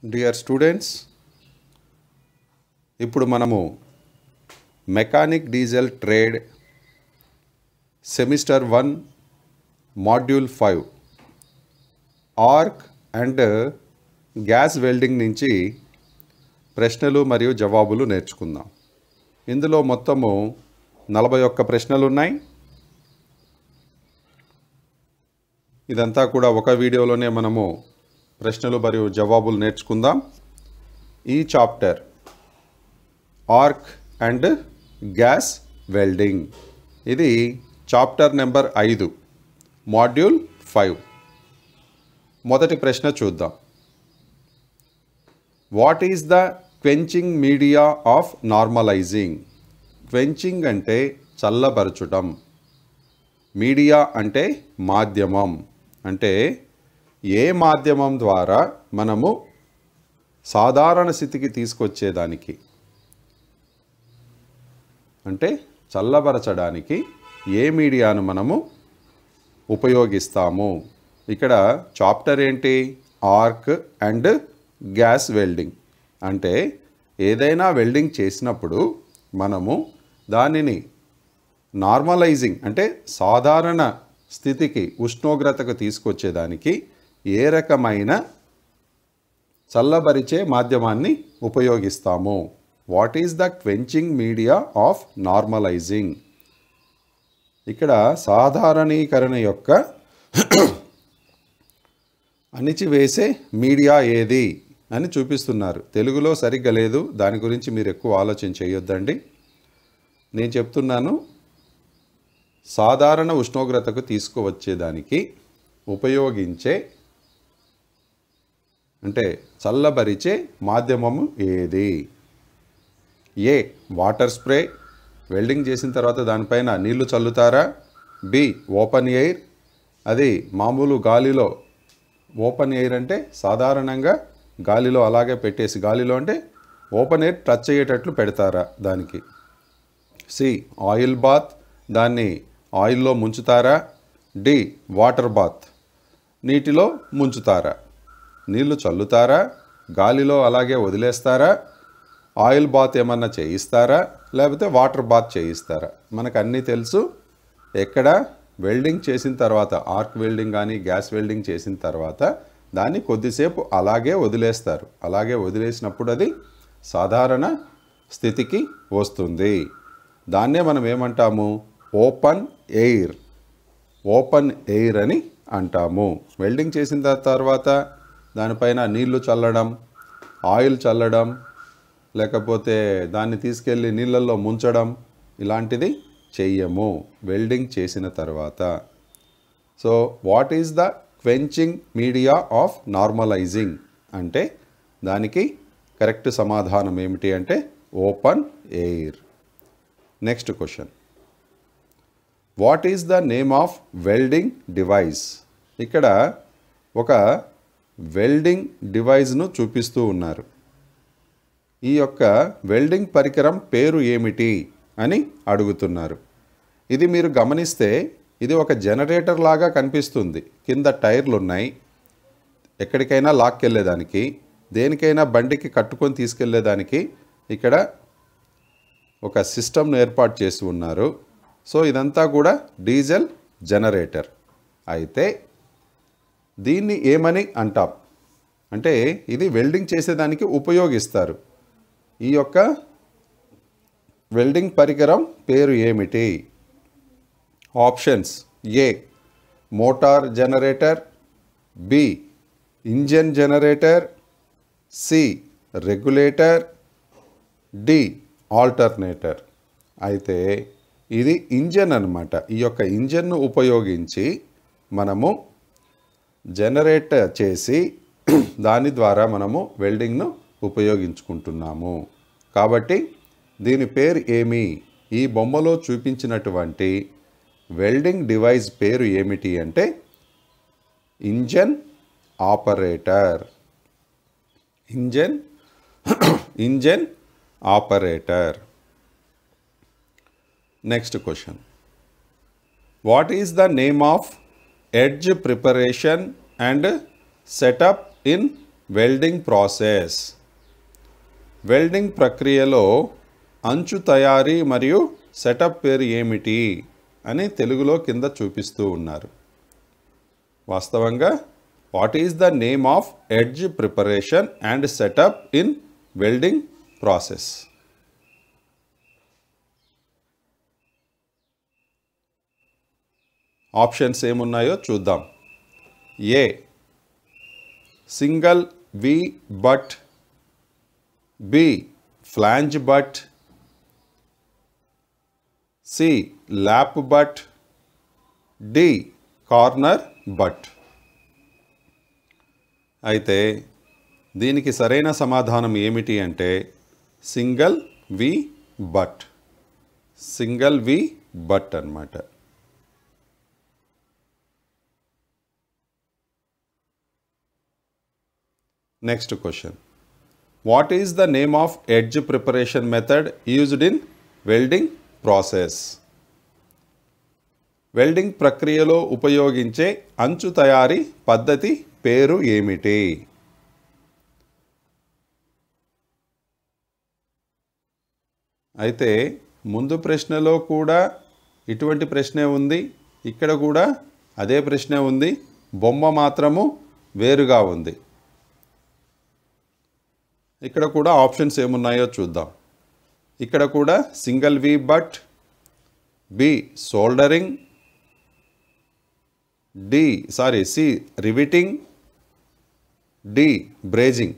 Dear students, ఇప్పుడు మనము mechanic diesel trade semester 1 module 5 arc and gas welding నుంచి ప్రశ్నలు మరియు జవాబులు నేర్చుకుందాం. ఇందులో మొత్తము 41 ప్రశ్నలు ఉన్నాయి. ఇదంతా కూడా ఒక వీడియోలోనే మనము ప్రశ్నలు మరియు జవాబులు నేర్చుకుందాం. ఈ chapter arc and gas welding, ఇది చాప్టర్ నెంబర్ 5 మాడ్యూల్ 5. మొదటి ప్రశ్న చూద్దాం. What is the quenching media of normalising? Quenching అంటే చల్లబరచుటం, మీడియా అంటే మాధ్యమం. అంటే ఏ మాధ్యమం ద్వారా మనము సాధారణ స్థితికి తీసుకొచ్చేదానికి, అంటే చల్లబరచడానికి ఏ మీడియాను మనము ఉపయోగిస్తాము? ఇక్కడ చాప్టర్ ఏంటి? Arc and gas welding. అంటే ఏదైనా వెల్డింగ్ చేసినప్పుడు మనము దానిని నార్మలైజింగ్ అంటే సాధారణ స్థితికి, ఉష్ణోగ్రతకు తీసుకొచ్చేదానికి ఏ రకమైన చల్లబరిచే మాధ్యమాన్ని ఉపయోగిస్తాము? What is the quenching media of normalising? ఇక్కడ సాధారణీకరణ యొక్క అణిచివేసే మీడియా ఏది అని చూపిస్తున్నారు. తెలుగులో సరిగ్గా లేదు, దాని గురించి మీరు ఎక్కువ ఆలోచన చేయొద్దండి. నేను చెప్తున్నాను, సాధారణ ఉష్ణోగ్రతకు తీసుకువచ్చేదానికి ఉపయోగించే, అంటే చల్లబరిచే మాధ్యమము ఏది? ఏ వాటర్ స్ప్రే, వెల్డింగ్ చేసిన తర్వాత దానిపైన నీళ్లు చల్లుతారా? బి ఓపెన్ ఎయిర్, అది మామూలు గాలిలో, ఓపెన్ ఎయిర్ అంటే సాధారణంగా గాలిలో అలాగే పెట్టేసి, గాలిలో అంటే ఓపెన్ ఎయిర్ టచ్ అయ్యేటట్లు పెడతారా దానికి? సి ఆయిల్ బాత్, దాన్ని ఆయిల్లో ముంచుతారా? డి వాటర్ బాత్, నీటిలో ముంచుతారా? నీళ్లు చల్లుతారా? గాలిలో అలాగే వదిలేస్తారా? ఆయిల్ బాత్ ఏమన్నా చేయిస్తారా? లేకపోతే వాటర్ బాత్ చేయిస్తారా? మనకు అన్నీ తెలుసు. ఎక్కడ వెల్డింగ్ చేసిన తర్వాత, ఆర్క్ వెల్డింగ్ కానీ గ్యాస్ వెల్డింగ్ చేసిన తర్వాత దాన్ని కొద్దిసేపు అలాగే వదిలేస్తారు. అలాగే వదిలేసినప్పుడు అది సాధారణ స్థితికి వస్తుంది. దాన్నే మనం ఏమంటాము? ఓపెన్ ఎయిర్, ఓపెన్ ఎయిర్ అని అంటాము. వెల్డింగ్ చేసిన తర్వాత దానిపైన నీళ్లు చల్లడం, ఆయిల్ చల్లడం, లేకపోతే దాన్ని తీసుకెళ్ళి నీళ్ళల్లో ముంచడం, ఇలాంటిది చెయ్యము వెల్డింగ్ చేసిన తర్వాత. So what is the quenching media of normalising అంటే దానికి కరెక్ట్ సమాధానం ఏమిటి అంటే open air. Next question, what is the name of welding device? ఇక్కడ ఒక వెల్డింగ్ డివైస్ను చూపిస్తూ ఉన్నారు. ఈ యొక్క వెల్డింగ్ పరికరం పేరు ఏమిటి అని అడుగుతున్నారు. ఇది మీరు గమనిస్తే ఇది ఒక జనరేటర్ లాగా కనిపిస్తుంది. కింద టైర్లు ఉన్నాయి, ఎక్కడికైనా లాక్కెళ్ళేదానికి, దేనికైనా బండికి కట్టుకొని తీసుకెళ్లేదానికి ఇక్కడ ఒక సిస్టమ్ను ఏర్పాటు చేసి ఉన్నారు. సో ఇదంతా కూడా డీజిల్ జనరేటర్. అయితే దీన్ని ఏమని అంటాం అంటే ఇది వెల్డింగ్ చేసేదానికి ఉపయోగిస్తారు. ఈ యొక్క వెల్డింగ్ పరికరం పేరు ఏమిటి? Options: A motor generator, B engine generator, C regulator, D alternator. అయితే ఇది ఇంజన్ అన్నమాట. ఈ యొక్క ఇంజన్ను ఉపయోగించి మనము జనరేట్ చేసి దాని ద్వారా మనము వెల్డింగ్ను ఉపయోగించుకుంటున్నాము. కాబట్టి దీని పేరు ఏమి? ఈ బొమ్మలో చూపించినటువంటి వెల్డింగ్ డివైస్ పేరు ఏమిటి అంటే engine operator. Engine operator. Next question, what is the name of edge preparation and setup in welding process. Welding ప్రక్రియలో అంచు తయారీ మరియు సెటప్ పేరు ఏమిటి అని తెలుగులో కింద చూపిస్తూ ఉన్నారు. వాస్తవంగా what is the name of edge preparation and setup in welding process? Options ఏమున్నాయో చూద్దాం. A single V butt, B flange butt, C lap butt, D corner butt. అయితే దీనికి సరైన సమాధానం ఏమిటి అంటే single V butt. Single V butt అన్నమాట. Next question. What is the name of edge preparation method used in welding process? Welding ప్రక్రియలో ఉపయోగించే అంచు తయారీ పద్ధతి పేరు ఏమిటి? అయితే ముందు ప్రశ్నలో కూడా ఇటువంటి ప్రశ్నే ఉంది, ఇక్కడ కూడా అదే ప్రశ్నే ఉంది, బొమ్మ మాత్రము వేరుగా ఉంది. ఇక్కడ కూడా ఆప్షన్స్ ఏమున్నాయో చూద్దాం. ఇక్కడ కూడా single V butt, B soldering, C riveting, D brazing.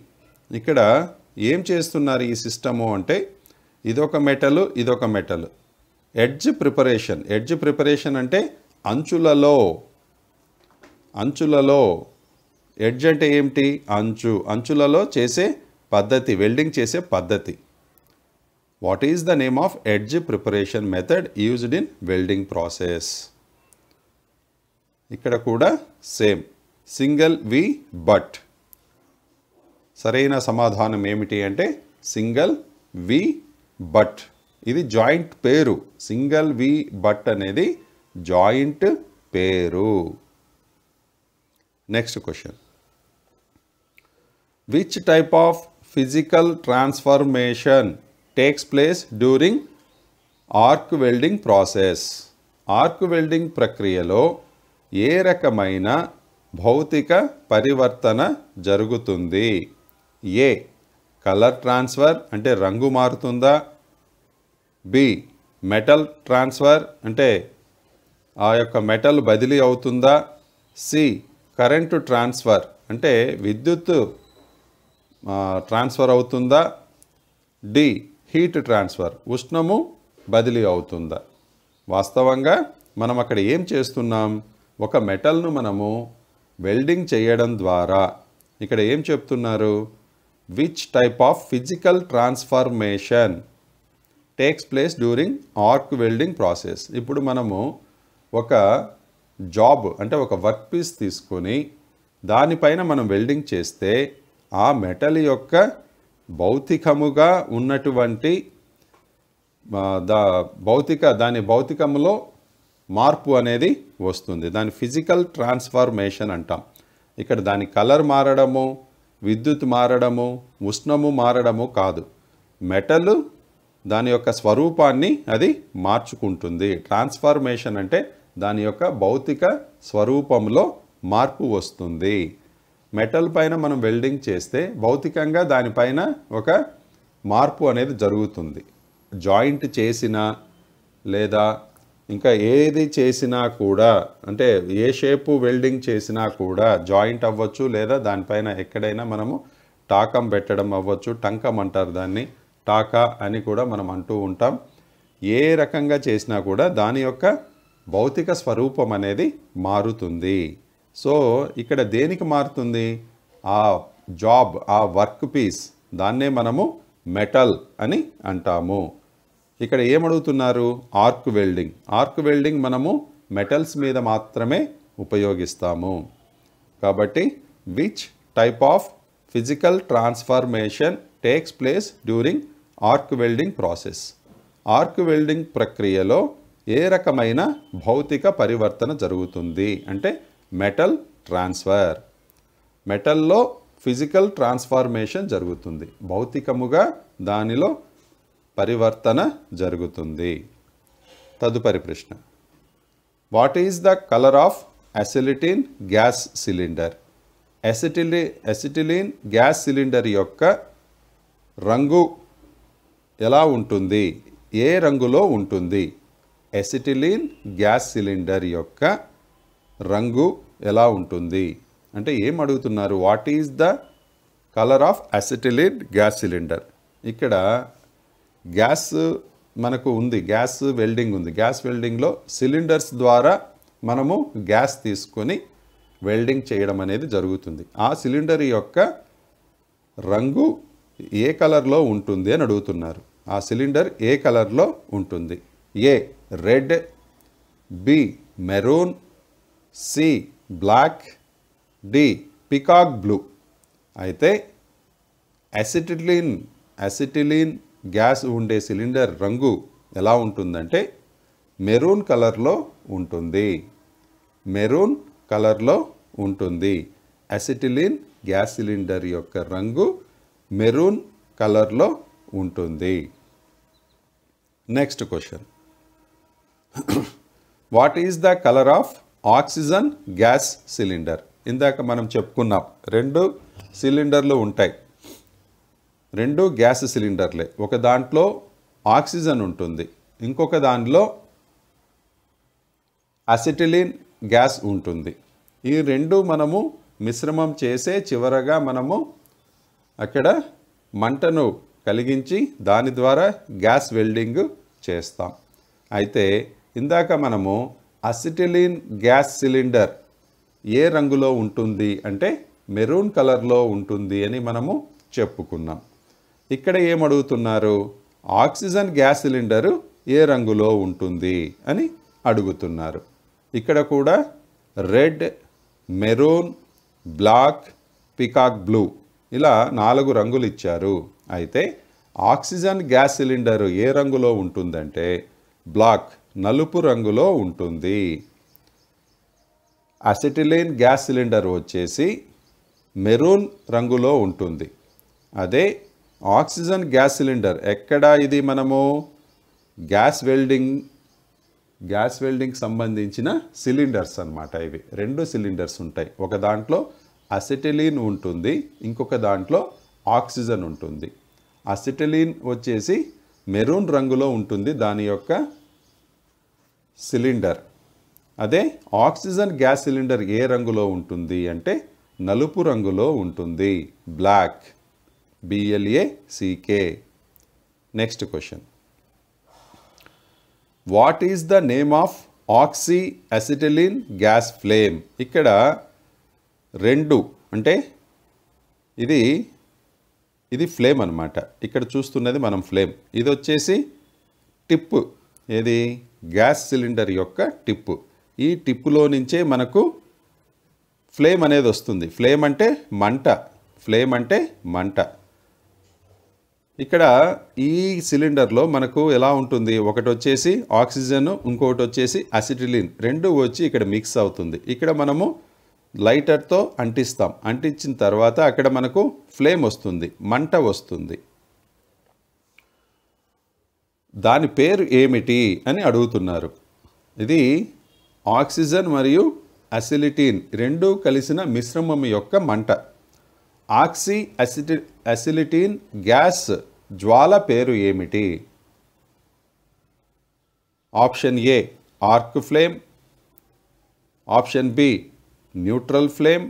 ఇక్కడ ఏం చేస్తున్నారు ఈ సిస్టము అంటే ఇదొక మెటల్, ఇదొక మెటల్. ఎడ్జ్ ప్రిపరేషన్ అంటే అంచులలో ఎడ్జ్ అంటే ఏమిటి? అంచులలో చేసే పద్ధతి, వెల్డింగ్ చేసే పద్ధతి. What is the name of edge preparation method used in welding process? ఇక్కడ కూడా సేమ్ సింగిల్ వి బట్. సరైన సమాధానం ఏమిటి అంటే సింగిల్ వి బట్. ఇది జాయింట్ పేరు. సింగిల్ వి బట్ అనేది జాయింట్ పేరు. Next question. Which type of physical transformation takes place during arc welding process? Arc welding ప్రక్రియలో ఏ రకమైన భౌతిక పరివర్తన జరుగుతుంది? ఏ కలర్ ట్రాన్స్ఫర్ అంటే రంగు మారుతుందా, బి మెటల్ ట్రాన్స్ఫర్ అంటే ఆ యొక్క మెటల్ బదిలీ అవుతుందా, సి కరెంటు ట్రాన్స్ఫర్ అంటే విద్యుత్ ట్రాన్స్ఫర్ అవుతుందా, డి హీట్ ట్రాన్స్ఫర్ ఉష్ణము బదిలీ అవుతుందా? వాస్తవంగా మనం అక్కడ ఏం చేస్తున్నాం, ఒక మెటల్ను మనము వెల్డింగ్ చేయడం ద్వారా ఇక్కడ ఏం చెప్తున్నారు, which type of physical transformation takes place during arc welding process. ఇప్పుడు మనము ఒక జాబ్ అంటే ఒక వర్క్ పీస్ తీసుకొని దానిపైన మనం వెల్డింగ్ చేస్తే ఆ మెటల్ యొక్క భౌతికముగా ఉన్నటువంటి దాని భౌతికములో మార్పు అనేది వస్తుంది. దాని ఫిజికల్ ట్రాన్స్ఫర్మేషన్ అంటాం. ఇక్కడ దాని కలర్ మారడము, విద్యుత్ మారడము, ఉష్ణము మారడము కాదు, మెటల్ దాని యొక్క స్వరూపాన్ని అది మార్చుకుంటుంది. ట్రాన్స్ఫర్మేషన్ అంటే దాని యొక్క భౌతిక స్వరూపంలో మార్పు వస్తుంది. మెటల్ పైన మనం వెల్డింగ్ చేస్తే భౌతికంగా దానిపైన ఒక మార్పు అనేది జరుగుతుంది. జాయింట్ చేసినా లేదా ఇంకా ఏది చేసినా కూడా, అంటే ఏ షేపు వెల్డింగ్ చేసినా కూడా జాయింట్ అవ్వచ్చు, లేదా దానిపైన ఎక్కడైనా మనము టాకం పెట్టడం అవ్వచ్చు. టంకం అంటారు దాన్ని, టాకా అని కూడా మనం అంటూ ఉంటాం. ఏ రకంగా చేసినా కూడా దాని యొక్క భౌతిక స్వరూపం అనేది మారుతుంది. సో ఇక్కడ దేనికి మారుతుంది, ఆ జాబ్, ఆ వర్క్ పీస్, దాన్నే మనము మెటల్ అని అంటాము. ఇక్కడ ఏమడుగుతున్నారు, ఆర్క్ వెల్డింగ్. ఆర్క్ వెల్డింగ్ మనము మెటల్స్ మీద మాత్రమే ఉపయోగిస్తాము. కాబట్టి which type of physical transformation takes place during arc welding process? Arc welding ప్రక్రియలో ఏ రకమైన భౌతిక పరివర్తన జరుగుతుంది అంటే మెటల్ ట్రాన్స్ఫర్. మెటల్లో ఫిజికల్ ట్రాన్స్ఫార్మేషన్ జరుగుతుంది, భౌతికముగా దానిలో పరివర్తన జరుగుతుంది. తదుపరి ప్రశ్న, what is the colour of acetylene gas cylinder? Acetylene gas cylinder యొక్క రంగు ఎలా ఉంటుంది? ఏ రంగులో ఉంటుంది? అసిటిలిన్ గ్యాస్ సిలిండర్ యొక్క రంగు ఎలా ఉంటుంది అంటే ఏం అడుగుతున్నారు? What is the colour of acetylene gas cylinder? ఇక్కడ గ్యాస్ మనకు ఉంది, గ్యాస్ వెల్డింగ్ ఉంది. గ్యాస్ వెల్డింగ్లో సిలిండర్స్ ద్వారా మనము గ్యాస్ తీసుకొని వెల్డింగ్ చేయడం అనేది జరుగుతుంది. ఆ సిలిండర్ యొక్క రంగు ఏ కలర్లో ఉంటుంది అని అడుగుతున్నారు. ఆ సిలిండర్ ఏ కలర్లో ఉంటుంది? A red, B maroon, C black, D peacock blue. అయితే అసిటిలిన్ గ్యాస్ ఉండే సిలిండర్ రంగు ఎలా ఉంటుందంటే మెరూన్ కలర్లో ఉంటుంది. మెరూన్ కలర్లో ఉంటుంది. అసిటిలిన్ గ్యాస్ సిలిండర్ యొక్క రంగు మెరూన్ కలర్లో ఉంటుంది. Next question, what is the colour of oxygen gas cylinder? ఇందాక మనం చెప్పుకున్నాం, 2 సిలిండర్లు ఉంటాయి, 2 గ్యాస్ సిలిండర్లే. ఒక దాంట్లో ఆక్సిజన్ ఉంటుంది, ఇంకొక దానిలో అసిటిలిన్ గ్యాస్ ఉంటుంది. ఈ 2 మనము మిశ్రమం చేసే చివరగా మనము అక్కడ మంటను కలిగించి దాని ద్వారా గ్యాస్ వెల్డింగ్ చేస్తాం. అయితే ఇందాక మనము అసిటిలిన్ గ్యాస్ సిలిండర్ ఏ రంగులో ఉంటుంది అంటే మెరూన్ కలర్లో ఉంటుంది అని మనము చెప్పుకున్నాం. ఇక్కడ ఏమడుగుతున్నారు? ఆక్సిజన్ గ్యాస్ సిలిండరు ఏ రంగులో ఉంటుంది అని అడుగుతున్నారు. ఇక్కడ కూడా red, maroon, black, peacock blue ఇలా 4 రంగులు ఇచ్చారు. అయితే ఆక్సిజన్ గ్యాస్ సిలిండరు ఏ రంగులో ఉంటుందంటే బ్లాక్, నలుపు రంగులో ఉంటుంది. అసిటిలిన్ గ్యాస్ సిలిండర్ వచ్చేసి మెరూన్ రంగులో ఉంటుంది. అదే ఆక్సిజన్ గ్యాస్ సిలిండర్ ఎక్కడ? ఇది మనము గ్యాస్ వెల్డింగ్ సంబంధించిన సిలిండర్స్ అన్నమాట. ఇవి 2 సిలిండర్స్ ఉంటాయి. ఒక దాంట్లో అసిటిలిన్ ఉంటుంది, ఇంకొక దాంట్లో ఆక్సిజన్ ఉంటుంది. అసిటిలిన్ వచ్చేసి మెరూన్ రంగులో ఉంటుంది దాని యొక్క సిలిండర్. అదే ఆక్సిజన్ గ్యాస్ సిలిండర్ ఏ రంగులో ఉంటుంది అంటే నలుపు రంగులో ఉంటుంది, black, BLACK. Next question, what is the name of oxy acetylene gas flame? ఇక్కడ 2 అంటే ఇది ఫ్లేమ్ అన్నమాట. ఇక్కడ చూస్తున్నది మనం ఫ్లేమ్. ఇది వచ్చేసి టిప్, ఏది గ్యాస్ సిలిండర్ యొక్క టిప్పు. ఈ టిప్పులో నుంచే మనకు ఫ్లేమ్ అనేది వస్తుంది. ఫ్లేమ్ అంటే మంట. ఇక్కడ ఈ సిలిండర్లో మనకు ఎలా ఉంటుంది? ఒకటి వచ్చేసి ఆక్సిజన్, ఇంకొకటి వచ్చేసి అసిటిలిన్, 2 వచ్చి ఇక్కడ మిక్స్ అవుతుంది. ఇక్కడ మనము లైటర్తో అంటిస్తాం. అంటించిన తర్వాత అక్కడ మనకు ఫ్లేమ్ వస్తుంది, మంట వస్తుంది. దాని పేరు ఏమిటి అని అడుగుతున్నారు. ఇది ఆక్సిజన్ మరియు అసిటిలిన్ 2 కలిసిన మిశ్రమం యొక్క మంట. ఆక్సీ అసిటిలిన్ గ్యాస్ జ్వాల పేరు ఏమిటి? Option A arc flame, option B neutral flame,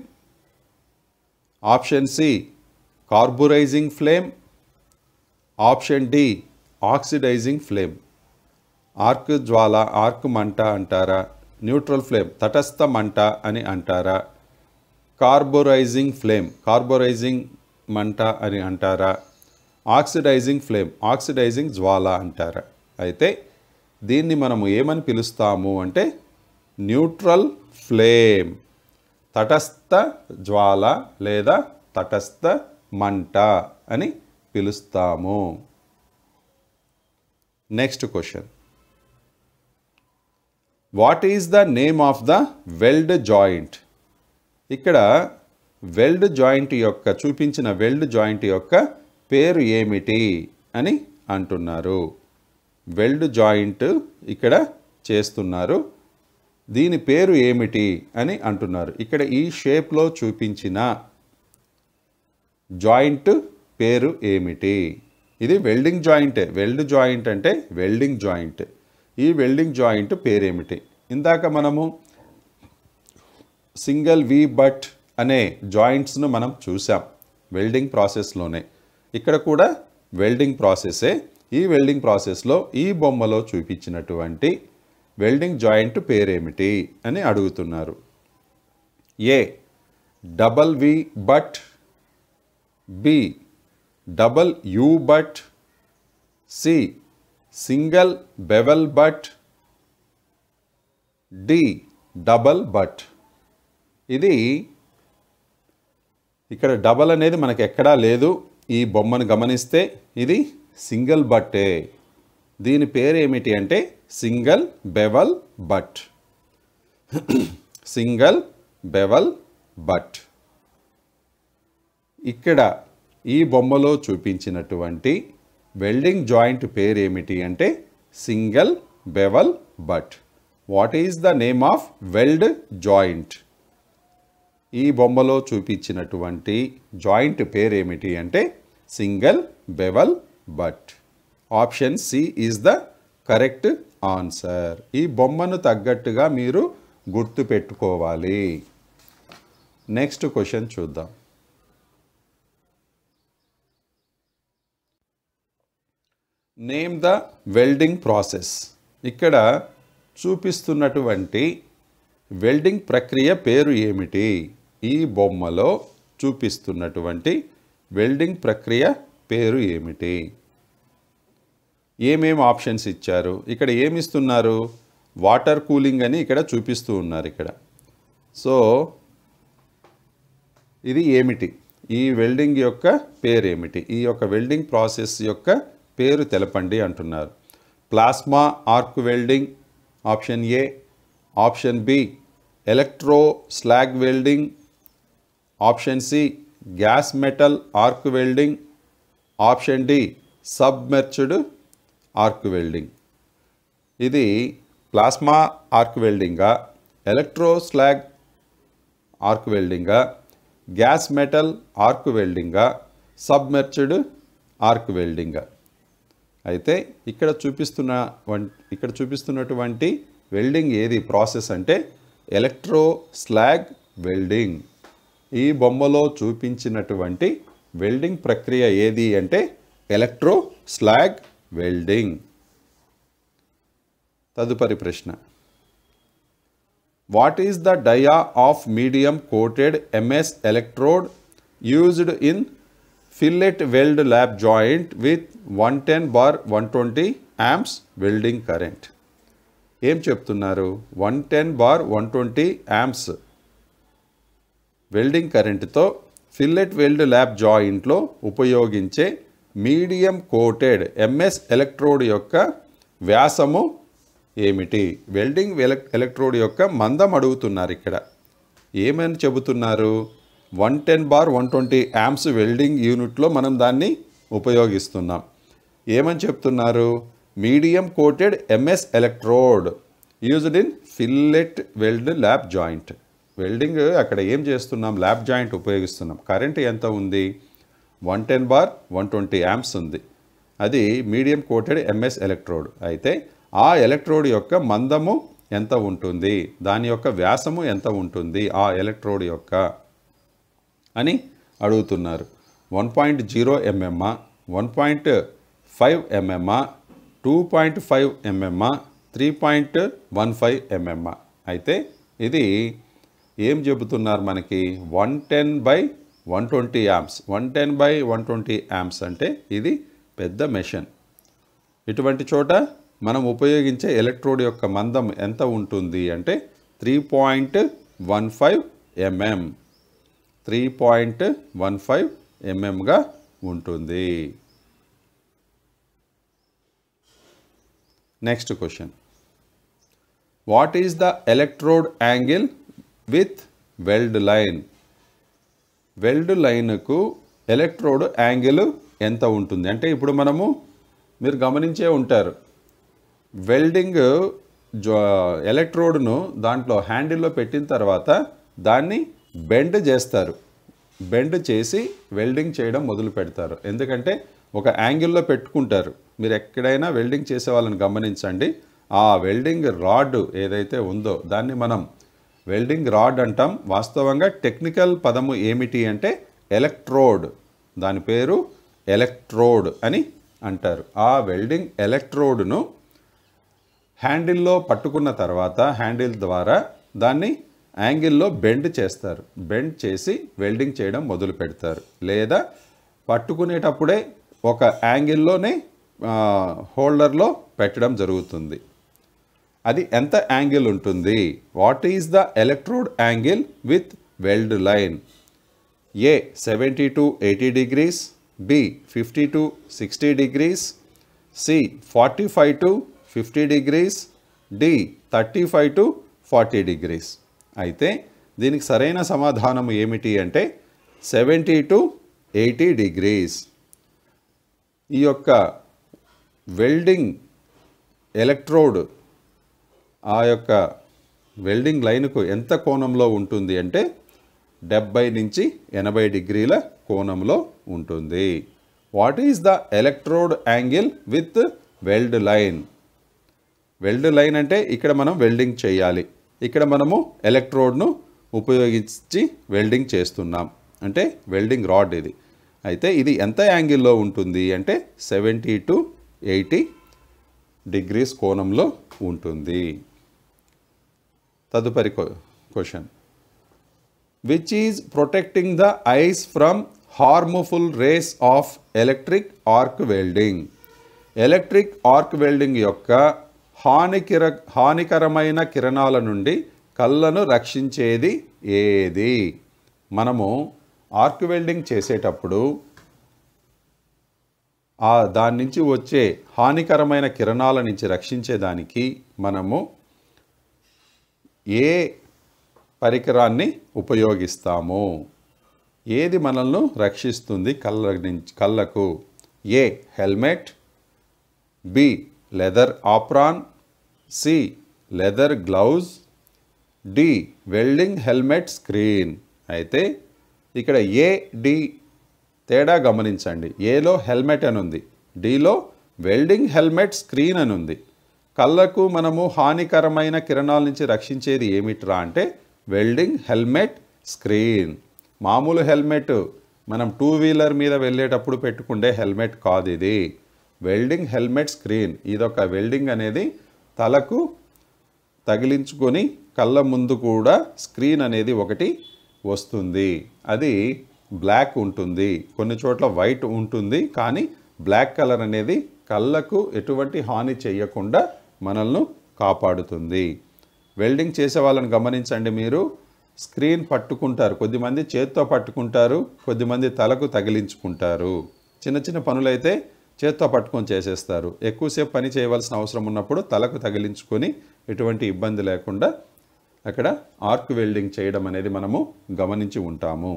option C carburising flame, option D oxidising flame. Arc జ్వాల, ఆర్క్ మంట అంటారా? న్యూట్రల్ ఫ్లేమ్ తటస్థ మంట అని అంటారా? కార్బోరైజింగ్ ఫ్లేమ్ కార్బోరైజింగ్ మంట అని అంటారా? ఆక్సిడైజింగ్ ఫ్లేమ్ ఆక్సిడైజింగ్ జ్వాల అంటారా? అయితే దీన్ని మనము ఏమని పిలుస్తాము అంటే న్యూట్రల్ ఫ్లేమ్, తటస్థ జ్వాల లేదా తటస్థ మంట అని పిలుస్తాము. Next question, what is the name of the weld joint? ఇక్కడ వెల్డ్ జాయింట్ యొక్క చూపించిన వెల్డ్ జాయింట్ యొక్క పేరు ఏమిటి అని అంటున్నారు. వెల్డ్ జాయింట్ ఇక్కడ చేస్తున్నారు, దీని పేరు ఏమిటి అని అంటున్నారు. ఇక్కడ ఈ షేప్లో చూపించిన జాయింట్ పేరు ఏమిటి? ఇది వెల్డింగ్ జాయింటే. వెల్డ్ జాయింట్ అంటే వెల్డింగ్ జాయింట్. ఈ వెల్డింగ్ జాయింట్ పేరేమిటి? ఇందాక మనము సింగిల్ వి బట్ అనే జాయింట్స్ను మనం చూసాం వెల్డింగ్ ప్రాసెస్లోనే. ఇక్కడ కూడా వెల్డింగ్ ప్రాసెసే. ఈ వెల్డింగ్ ప్రాసెస్లో ఈ బొమ్మలో చూపించినటువంటి వెల్డింగ్ జాయింట్ పేరేమిటి అని అడుగుతున్నారు. A double V butt, B double U butt, C single bevel butt, D double butt. ఇది ఇక్కడ డబల్ అనేది మనకు ఎక్కడా లేదు. ఈ బొమ్మను గమనిస్తే ఇది సింగిల్ బట్టే. దీని పేరు ఏమిటి అంటే single bevel butt. Single bevel butt. ఇక్కడ ఈ బొమ్మలో చూపించినటువంటి వెల్డింగ్ జాయింట్ పేరు ఏమిటి అంటే single bevel butt. What is the name of weld joint? ఈ బొమ్మలో చూపించినటువంటి జాయింట్ పేరు ఏమిటి అంటే single bevel butt. Option C is the correct answer. ఈ బొమ్మను తగ్గట్టుగా మీరు గుర్తు పెట్టుకోవాలి. నెక్స్ట్ క్వశ్చన్ చూద్దాం. Name the welding process. ఇక్కడ చూపిస్తున్నటువంటి వెల్డింగ్ ప్రక్రియ పేరు ఏమిటి? ఈ బొమ్మలో చూపిస్తున్నటువంటి వెల్డింగ్ ప్రక్రియ పేరు ఏమిటి? ఏమేమి ఆప్షన్స్ ఇచ్చారు? ఇక్కడ ఏమి ఇస్తున్నారు? వాటర్ కూలింగ్ అని ఇక్కడ చూపిస్తూ ఉన్నారు ఇక్కడ. సో ఇది ఏమిటి? ఈ వెల్డింగ్ యొక్క పేరు ఏమిటి? ఈ యొక్క వెల్డింగ్ ప్రాసెస్ యొక్క పేరు తెలపండి అంటున్నారు. Plasma arc welding option A, option B electro slag welding, option C gas metal arc welding, option D submerged arc welding. ఇది ప్లాస్మా ఆర్క్ వెల్డింగా, ఎలక్ట్రో స్లాగ్ ఆర్క్ వెల్డింగా, గ్యాస్ మెటల్ ఆర్క్ వెల్డింగా, submerged arc వెల్డింగా? అయితే ఇక్కడ చూపిస్తున్నటువంటి welding ఏది process అంటే ఎలక్ట్రో స్లాగ్ వెల్డింగ్. ఈ బొమ్మలో చూపించినటువంటి వెల్డింగ్ ప్రక్రియ ఏది అంటే ఎలక్ట్రో స్లాగ్ వెల్డింగ్. తదుపరి ప్రశ్న. What is the dia of medium coated MS electrode used in fillet weld lap joint with 110/120 amps welding current? ఏం చెప్తున్నారు? 110/120 amps వెల్డింగ్ కరెంటుతో ఫిల్లెట్ వెల్డ్ ల్యాబ్ జాయింట్లో ఉపయోగించే మీడియం కోటెడ్ ఎంఎస్ ఎలక్ట్రోడ్ యొక్క వ్యాసము ఏమిటి? Welding electrode యొక్క మందం అడుగుతున్నారు. ఇక్కడ ఏమని చెబుతున్నారు? 110/120 amps వెల్డింగ్ యూనిట్లో మనం దాన్ని ఉపయోగిస్తున్నాం. ఏమని చెప్తున్నారు? Medium coated MS electrode used in fillet weld lap joint. Welding అక్కడ ఏం చేస్తున్నాం? Lab joint ఉపయోగిస్తున్నాం. కరెంట్ ఎంత ఉంది? 110/120 amps ఉంది. అది మీడియం కోటెడ్ ఎంఎస్ ఎలక్ట్రోడ్. అయితే ఆ ఎలక్ట్రోడ్ యొక్క మందము ఎంత ఉంటుంది? దాని యొక్క వ్యాసము ఎంత ఉంటుంది ఆ ఎలక్ట్రోడ్ యొక్క అని అడుగుతున్నారు. 1.0 mm, 1.5 mm, 2.5 mm, 3.15 mm. అయితే ఇది ఏం చెబుతున్నారు మనకి? 110/120 amps. 110/120 amps అంటే ఇది పెద్ద మెషిన్. ఇటువంటి చోట మనం ఉపయోగించే ఎలక్ట్రోడ్ యొక్క మందం ఎంత ఉంటుంది అంటే 3.15 mm. 3.15 mmగా ఉంటుంది. Next question. What is the electrode angle with weld line? Weld లైన్కు ఎలక్ట్రోడ్ యాంగిల్ ఎంత ఉంటుంది అంటే ఇప్పుడు మీరు గమనించే ఉంటారు వెల్డింగ్ ఎలక్ట్రోడ్ను దాంట్లో హ్యాండిల్లో పెట్టిన తర్వాత దాన్ని బెండ్ చేస్తారు. బెండ్ చేసి వెల్డింగ్ చేయడం మొదలు పెడతారు. ఎందుకంటే ఒక యాంగిల్లో పెట్టుకుంటారు. మీరు ఎక్కడైనా వెల్డింగ్ చేసే వాళ్ళని గమనించండి. ఆ వెల్డింగ్ రాడ్ ఏదైతే ఉందో దాన్ని మనం వెల్డింగ్ రాడ్ అంటాం. వాస్తవంగా టెక్నికల్ పదము ఏమిటి అంటే ఎలక్ట్రోడ్. దాని పేరు ఎలక్ట్రోడ్ అని అంటారు. ఆ వెల్డింగ్ ఎలక్ట్రోడ్ను హ్యాండిల్లో పట్టుకున్న తర్వాత హ్యాండిల్ ద్వారా దాన్ని యాంగిల్లో బెండ్ చేస్తారు. బెండ్ చేసి వెల్డింగ్ చేయడం మొదలు పెడతారు. లేదా పట్టుకునేటప్పుడే ఒక యాంగిల్లోనే హోల్డర్లో పెట్టడం జరుగుతుంది. అది ఎంత యాంగిల్ ఉంటుంది? What is the electrode angle with weld line? A 70 to 80 degrees, B 50 to 60 degrees, C 45 to 50 degrees, D 35 to 40 degrees. అయితే దీనికి సరైన సమాధానం ఏమిటి అంటే 70 to 80 degrees. ఈ యొక్క వెల్డింగ్ ఎలక్ట్రోడ్ ఆ యొక్క వెల్డింగ్ లైన్కు ఎంత కోణంలో ఉంటుంది అంటే 70 నుంచి 80 డిగ్రీల కోణంలో ఉంటుంది. What is the electrode angle with weld line? Weld line అంటే ఇక్కడ మనం వెల్డింగ్ చేయాలి. ఇక్కడ మనము ఎలక్ట్రోడ్ను ఉపయోగించి వెల్డింగ్ చేస్తున్నాం. అంటే వెల్డింగ్ రాడ్ ఇది. అయితే ఇది ఎంత యాంగిల్లో ఉంటుంది అంటే 70 to 80 degrees కోణంలో ఉంటుంది. తదుపరి question. Which is protecting the eyes from harmful rays of electric arc welding? Electric arc welding యొక్క హానికరమైన కిరణాల నుండి కళ్ళను రక్షించేది ఏది? మనము ఆర్క్ వెల్డింగ్ చేసేటప్పుడు దాని నుంచి వచ్చే హానికరమైన కిరణాల నుంచి రక్షించేదానికి మనము ఏ పరికరాన్ని ఉపయోగిస్తాము? ఏది మనల్ని రక్షిస్తుంది కళ్ళకు? A helmet, B leather apron, C leather glove, D welding helmet screen. అయితే ఇక్కడ ఏ డి తేడా గమనించండి. ఏలో హెల్మెట్ అని ఉంది, డిలో వెల్డింగ్ హెల్మెట్ స్క్రీన్ అని ఉంది. కళ్ళకు మనము హానికరమైన కిరణాల నుంచి రక్షించేది ఏమిట్రా అంటే వెల్డింగ్ హెల్మెట్ స్క్రీన్. మామూలు హెల్మెట్ మనం 2-వీలర్ మీద వెళ్ళేటప్పుడు పెట్టుకుండే హెల్మెట్ కాదు ఇది. Welding helmet screen. ఇదొక వెల్డింగ్ అనేది తలకు తగిలించుకొని కళ్ళ ముందు కూడా స్క్రీన్ అనేది ఒకటి వస్తుంది. అది బ్లాక్ ఉంటుంది, కొన్ని చోట్ల వైట్ ఉంటుంది, కానీ బ్లాక్ కలర్ అనేది కళ్ళకు ఎటువంటి హాని చేయకుండా మనల్ని కాపాడుతుంది. వెల్డింగ్ చేసే వాళ్ళని గమనించండి. మీరు స్క్రీన్ పట్టుకుంటారు, కొద్దిమంది చేత్తో పట్టుకుంటారు, కొద్దిమంది తలకు తగిలించుకుంటారు. చిన్న చిన్న పనులైతే చేత్తో పట్టుకొని చేసేస్తారు. ఎక్కువసేపు పని చేయవలసిన అవసరం ఉన్నప్పుడు తలకు తగిలించుకొని ఎటువంటి ఇబ్బంది లేకుండా అక్కడ ఆర్క్ వెల్డింగ్ చేయడం అనేది మనము గమనించి ఉంటాము.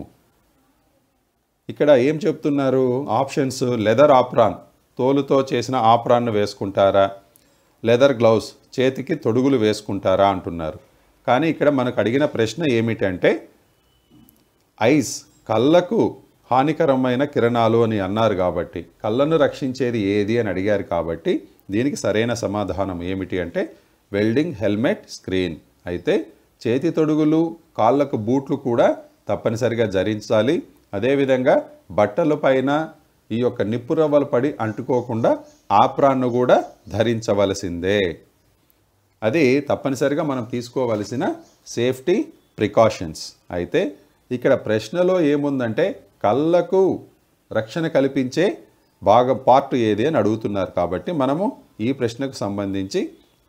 ఇక్కడ ఏం చెప్తున్నారు? ఆప్షన్స్. లెదర్ ఆప్రాన్, తోలుతో చేసిన ఆప్రాన్ను వేసుకుంటారా? లెదర్ గ్లౌస్, చేతికి తొడుగులు వేసుకుంటారా అంటున్నారు. కానీ ఇక్కడ మనకు అడిగిన ప్రశ్న ఏమిటంటే ఐస్, కళ్ళకు హానికరమైన కిరణాలు అని అన్నారు కాబట్టి, కళ్ళను రక్షించేది ఏది అని అడిగారు కాబట్టి దీనికి సరైన సమాధానం ఏమిటి అంటే వెల్డింగ్ హెల్మెట్ స్క్రీన్. అయితే చేతి తొడుగులు, కాళ్ళకు బూట్లు కూడా తప్పనిసరిగా ధరించాలి. అదేవిధంగా బట్టల పైన ఈ యొక్క నిప్పు రవ్వలు పడి అంటుకోకుండా ఆప్రాన్ను కూడా ధరించవలసిందే. అది తప్పనిసరిగా మనం తీసుకోవలసిన సేఫ్టీ ప్రికాషన్స్. అయితే ఇక్కడ ప్రశ్నలో ఏముందంటే కళ్ళకు రక్షణ కల్పించే పార్ట్ ఏది అని అడుగుతున్నారు. కాబట్టి మనము ఈ ప్రశ్నకు సంబంధించి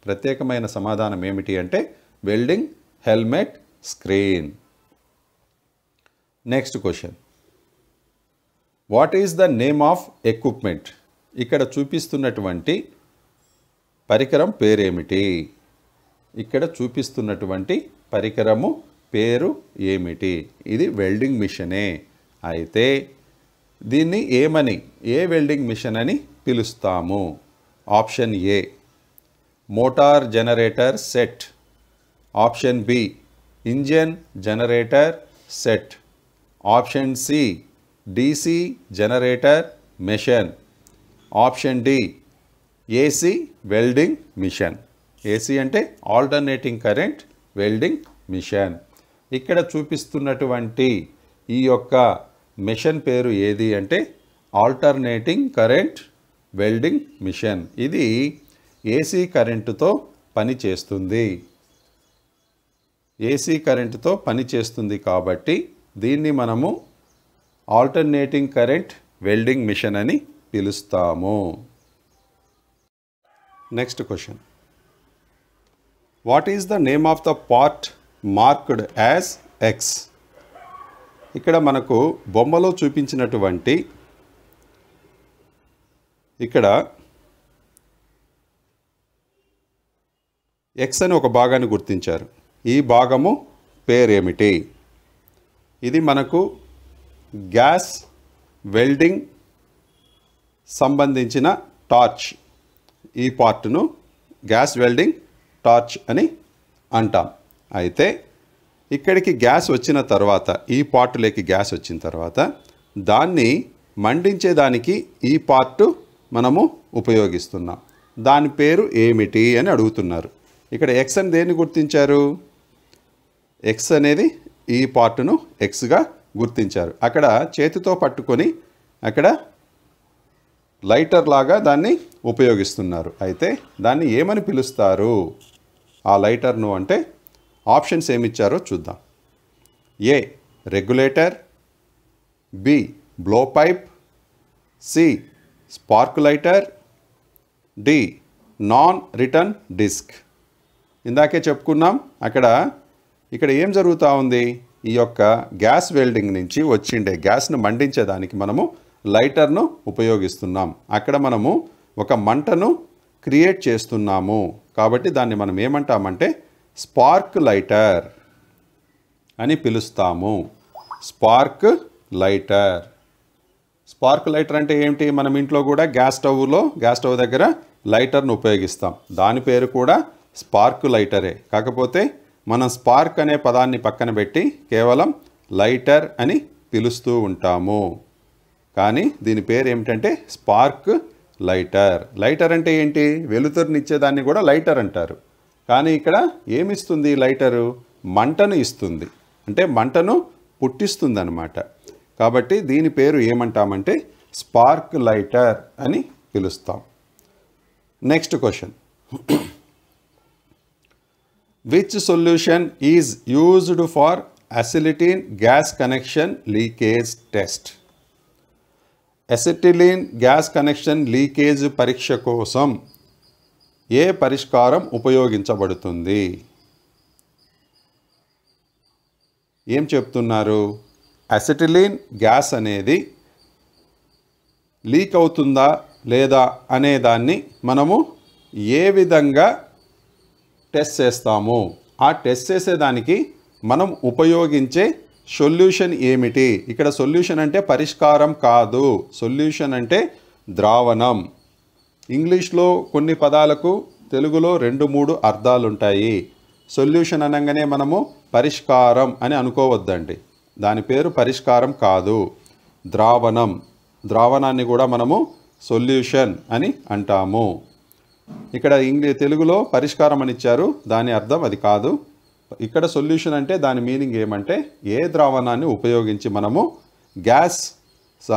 ప్రత్యేకమైన సమాధానం ఏమిటి అంటే welding helmet screen. Next question. What is the name of equipment? ఇక్కడ చూపిస్తున్నటువంటి పరికరం పేరేమిటి? ఇక్కడ చూపిస్తున్నటువంటి పరికరము పేరు ఏమిటి? ఇది వెల్డింగ్ మిషనే. అయితే దీన్ని ఏమని, ఏ వెల్డింగ్ మిషన్ అని పిలుస్తాము? Option A motor generator set, option B engine generator set, option C DC generator machine, option D AC welding machine. AC అంటే ఆల్టర్నేటింగ్ కరెంట్ వెల్డింగ్ మిషన్. ఇక్కడ చూపిస్తున్నటువంటి ఈ యొక్క మెషిన్ పేరు ఏది అంటే ఆల్టర్నేటింగ్ కరెంట్ వెల్డింగ్ మిషన్. ఇది ఏసీ కరెంటుతో పనిచేస్తుంది. ఏసీ కరెంటుతో పనిచేస్తుంది కాబట్టి దీన్ని మనము ఆల్టర్నేటింగ్ కరెంట్ వెల్డింగ్ మిషన్ అని పిలుస్తాము. Next question, what is the name of the part marked as X? ఇక్కడ మనకు బొమ్మలో చూపించినటువంటి ఇక్కడ ఎక్స్ అని ఒక భాగాన్ని గుర్తించారు. ఈ భాగము పేరేమిటి? ఇది మనకు గ్యాస్ వెల్డింగ్ సంబంధించిన టార్చ్. ఈ పార్ట్ను గ్యాస్ వెల్డింగ్ టార్చ్ అని అంటాం. అయితే ఇక్కడికి గ్యాస్ వచ్చిన తర్వాత, ఈ పార్టులోకి గ్యాస్ వచ్చిన తర్వాత దాన్ని మండించేదానికి ఈ పార్టు మనము ఉపయోగిస్తున్నాం. దాని పేరు ఏమిటి అని అడుగుతున్నారు. ఇక్కడ ఎక్స్ అని దేన్ని గుర్తించారు? ఎక్స్ అనేది ఈ పార్టును ఎక్స్గా గుర్తించారు. అక్కడ చేతితో పట్టుకొని అక్కడ లైటర్ లాగా దాన్ని ఉపయోగిస్తున్నారు. అయితే దాన్ని ఏమని పిలుస్తారు ఆ లైటర్ను అంటే? ఆప్షన్స్ ఏమిచ్చారో చూద్దాం. A regulator, B blow pipe, C spark lighter, D non return disc. ఇందాకే చెప్పుకున్నాం ఇక్కడ ఏం జరుగుతూ ఉంది? ఈ యొక్క గ్యాస్ వెల్డింగ్ నుంచి వచ్చిండే గ్యాస్ను మండించేదానికి మనము లైటర్ను ఉపయోగిస్తున్నాం. అక్కడ మనము ఒక మంటను క్రియేట్ చేస్తున్నాము కాబట్టి దాన్ని మనం ఏమంటామంటే స్పార్క్ లైటర్ అని పిలుస్తాము. Spark lighter. స్పార్క్ లైటర్ అంటే ఏమిటి? మనం ఇంట్లో కూడా గ్యాస్ స్టవ్ దగ్గర లైటర్ను ఉపయోగిస్తాం. దాని పేరు కూడా స్పార్క్ లైటరే. కాకపోతే మనం స్పార్క్ అనే పదాన్ని పక్కన పెట్టి కేవలం లైటర్ అని పిలుస్తూ ఉంటాము. కానీ దీని పేరు ఏమిటంటే స్పార్క్ లైటర్. లైటర్ అంటే ఏంటి? వెలుతురునిచ్చేదాన్ని కూడా లైటర్ అంటారు. కానీ ఇక్కడ ఏమిస్తుంది లైటరు? మంటను ఇస్తుంది. అంటే మంటను పుట్టిస్తుంది అన్నమాట. కాబట్టి దీని పేరు ఏమంటామంటే స్పార్క్ లైటర్ అని పిలుస్తాం. Next question, which solution is used for acetylene gas connection leakage test? Acetylene gas connection leakage పరీక్ష కోసం ఏ పరిష్కారం ఉపయోగించబడుతుంది? ఏం చెప్తున్నారు? అసిటిలీన్ గ్యాస్ అనేది లీక్ అవుతుందా లేదా అనే దాన్ని మనము ఏ విధంగా టెస్ట్ చేస్తాము? ఆ టెస్ట్ చేసేదానికి మనం ఉపయోగించే సొల్యూషన్ ఏమిటి? ఇక్కడ సొల్యూషన్ అంటే పరిష్కారం కాదు. సొల్యూషన్ అంటే ద్రావణం. ఇంగ్లీష్లో కొన్ని పదాలకు తెలుగులో 2-3 అర్థాలు ఉంటాయి. సొల్యూషన్ అనగానే మనము పరిష్కారం అని అనుకోవద్దండి. దాని పేరు పరిష్కారం కాదు, ద్రావణం. ద్రావణాన్ని కూడా మనము సొల్యూషన్ అని అంటాము. ఇక్కడ తెలుగులో పరిష్కారం అని ఇచ్చారు, దాని అర్థం అది కాదు. ఇక్కడ సొల్యూషన్ అంటే దాని మీనింగ్ ఏమంటే ఏ ద్రావణాన్ని ఉపయోగించి మనము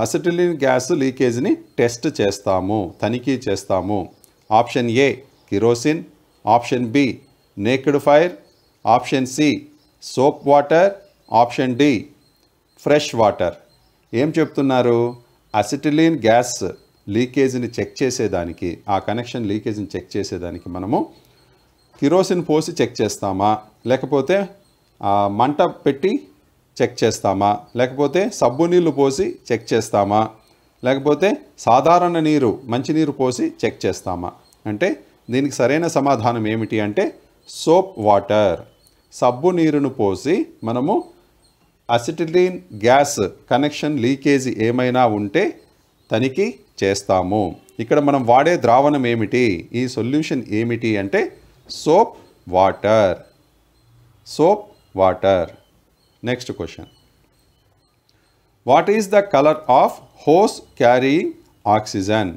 అసిటిలీన్ గ్యాస్ లీకేజ్ని టెస్ట్ చేస్తాము, తనిఖీ చేస్తాము. Option A kerosene, option B naked fire, option C soap water, option D fresh water. ఏం చెప్తున్నారు? అసిటిలీన్ గ్యాస్ లీకేజ్ని చెక్ చేసేదానికి, ఆ కనెక్షన్ లీకేజ్ని చెక్ చేసేదానికి మనము కిరోసిన్ పోసి చెక్ చేస్తామా, లేకపోతే మంట పెట్టి చెక్ చేస్తామా, లేకపోతే సబ్బు నీళ్ళు పోసి చెక్ చేస్తామా, లేకపోతే సాధారణ నీరు మంచినీరు పోసి చెక్ చేస్తామా అంటే దీనికి సరైన సమాధానం ఏమిటి అంటే సోప్ వాటర్. సబ్బు నీరును పోసి మనము అసిటిలిన్ గ్యాస్ కనెక్షన్ లీకేజ్ ఏమైనా ఉంటే తనిఖీ చేస్తాము. ఇక్కడ మనం వాడే ద్రావణం ఏమిటి, ఈ సొల్యూషన్ ఏమిటి అంటే soap water. Soap water. Next question. What is the colour of hose carrying oxygen?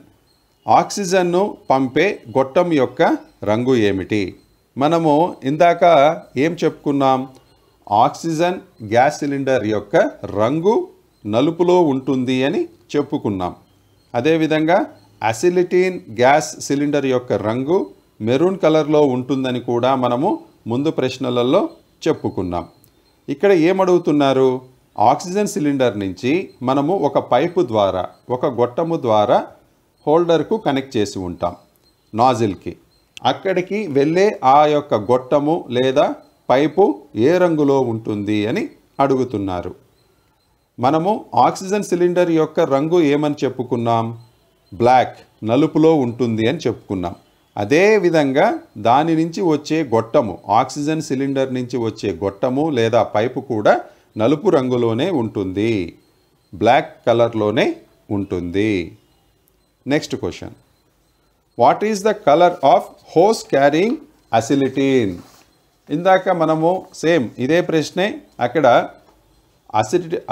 ఆక్సిజన్ను పంపే గొట్టం యొక్క రంగు ఏమిటి? మనము ఇందాక ఏం చెప్పుకున్నాం, ఆక్సిజన్ గ్యాస్ సిలిండర్ యొక్క రంగు నలుపులో ఉంటుంది అని చెప్పుకున్నాం. అదేవిధంగా అసిలిటీన్ గ్యాస్ సిలిండర్ యొక్క రంగు మెరూన్ కలర్లో ఉంటుందని కూడా మనము ముందు ప్రశ్నలలో చెప్పుకున్నాం. ఇక్కడ ఏమడుగుతున్నారు, ఆక్సిజన్ సిలిండర్ నుంచి మనము ఒక పైపు ద్వారా, ఒక గొట్టము ద్వారా హోల్డర్కు కనెక్ట్ చేసి ఉంటాం నాజిల్కి. అక్కడికి వెళ్ళే ఆ యొక్క గొట్టము లేదా పైపు ఏ రంగులో ఉంటుంది అని అడుగుతున్నారు. మనము ఆక్సిజన్ సిలిండర్ యొక్క రంగు ఏమని చెప్పుకున్నాం, బ్లాక్, నలుపులో ఉంటుంది అని చెప్పుకున్నాం. అదేవిధంగా దాని నుంచి వచ్చే గొట్టము, ఆక్సిజన్ సిలిండర్ నుంచి వచ్చే గొట్టము లేదా పైపు కూడా నలుపు రంగులోనే ఉంటుంది, బ్లాక్ కలర్లోనే ఉంటుంది. Next question. What is the colour of hose carrying acetylene? ఇందాక మనము సేమ్ ఇదే ప్రశ్నే, అక్కడ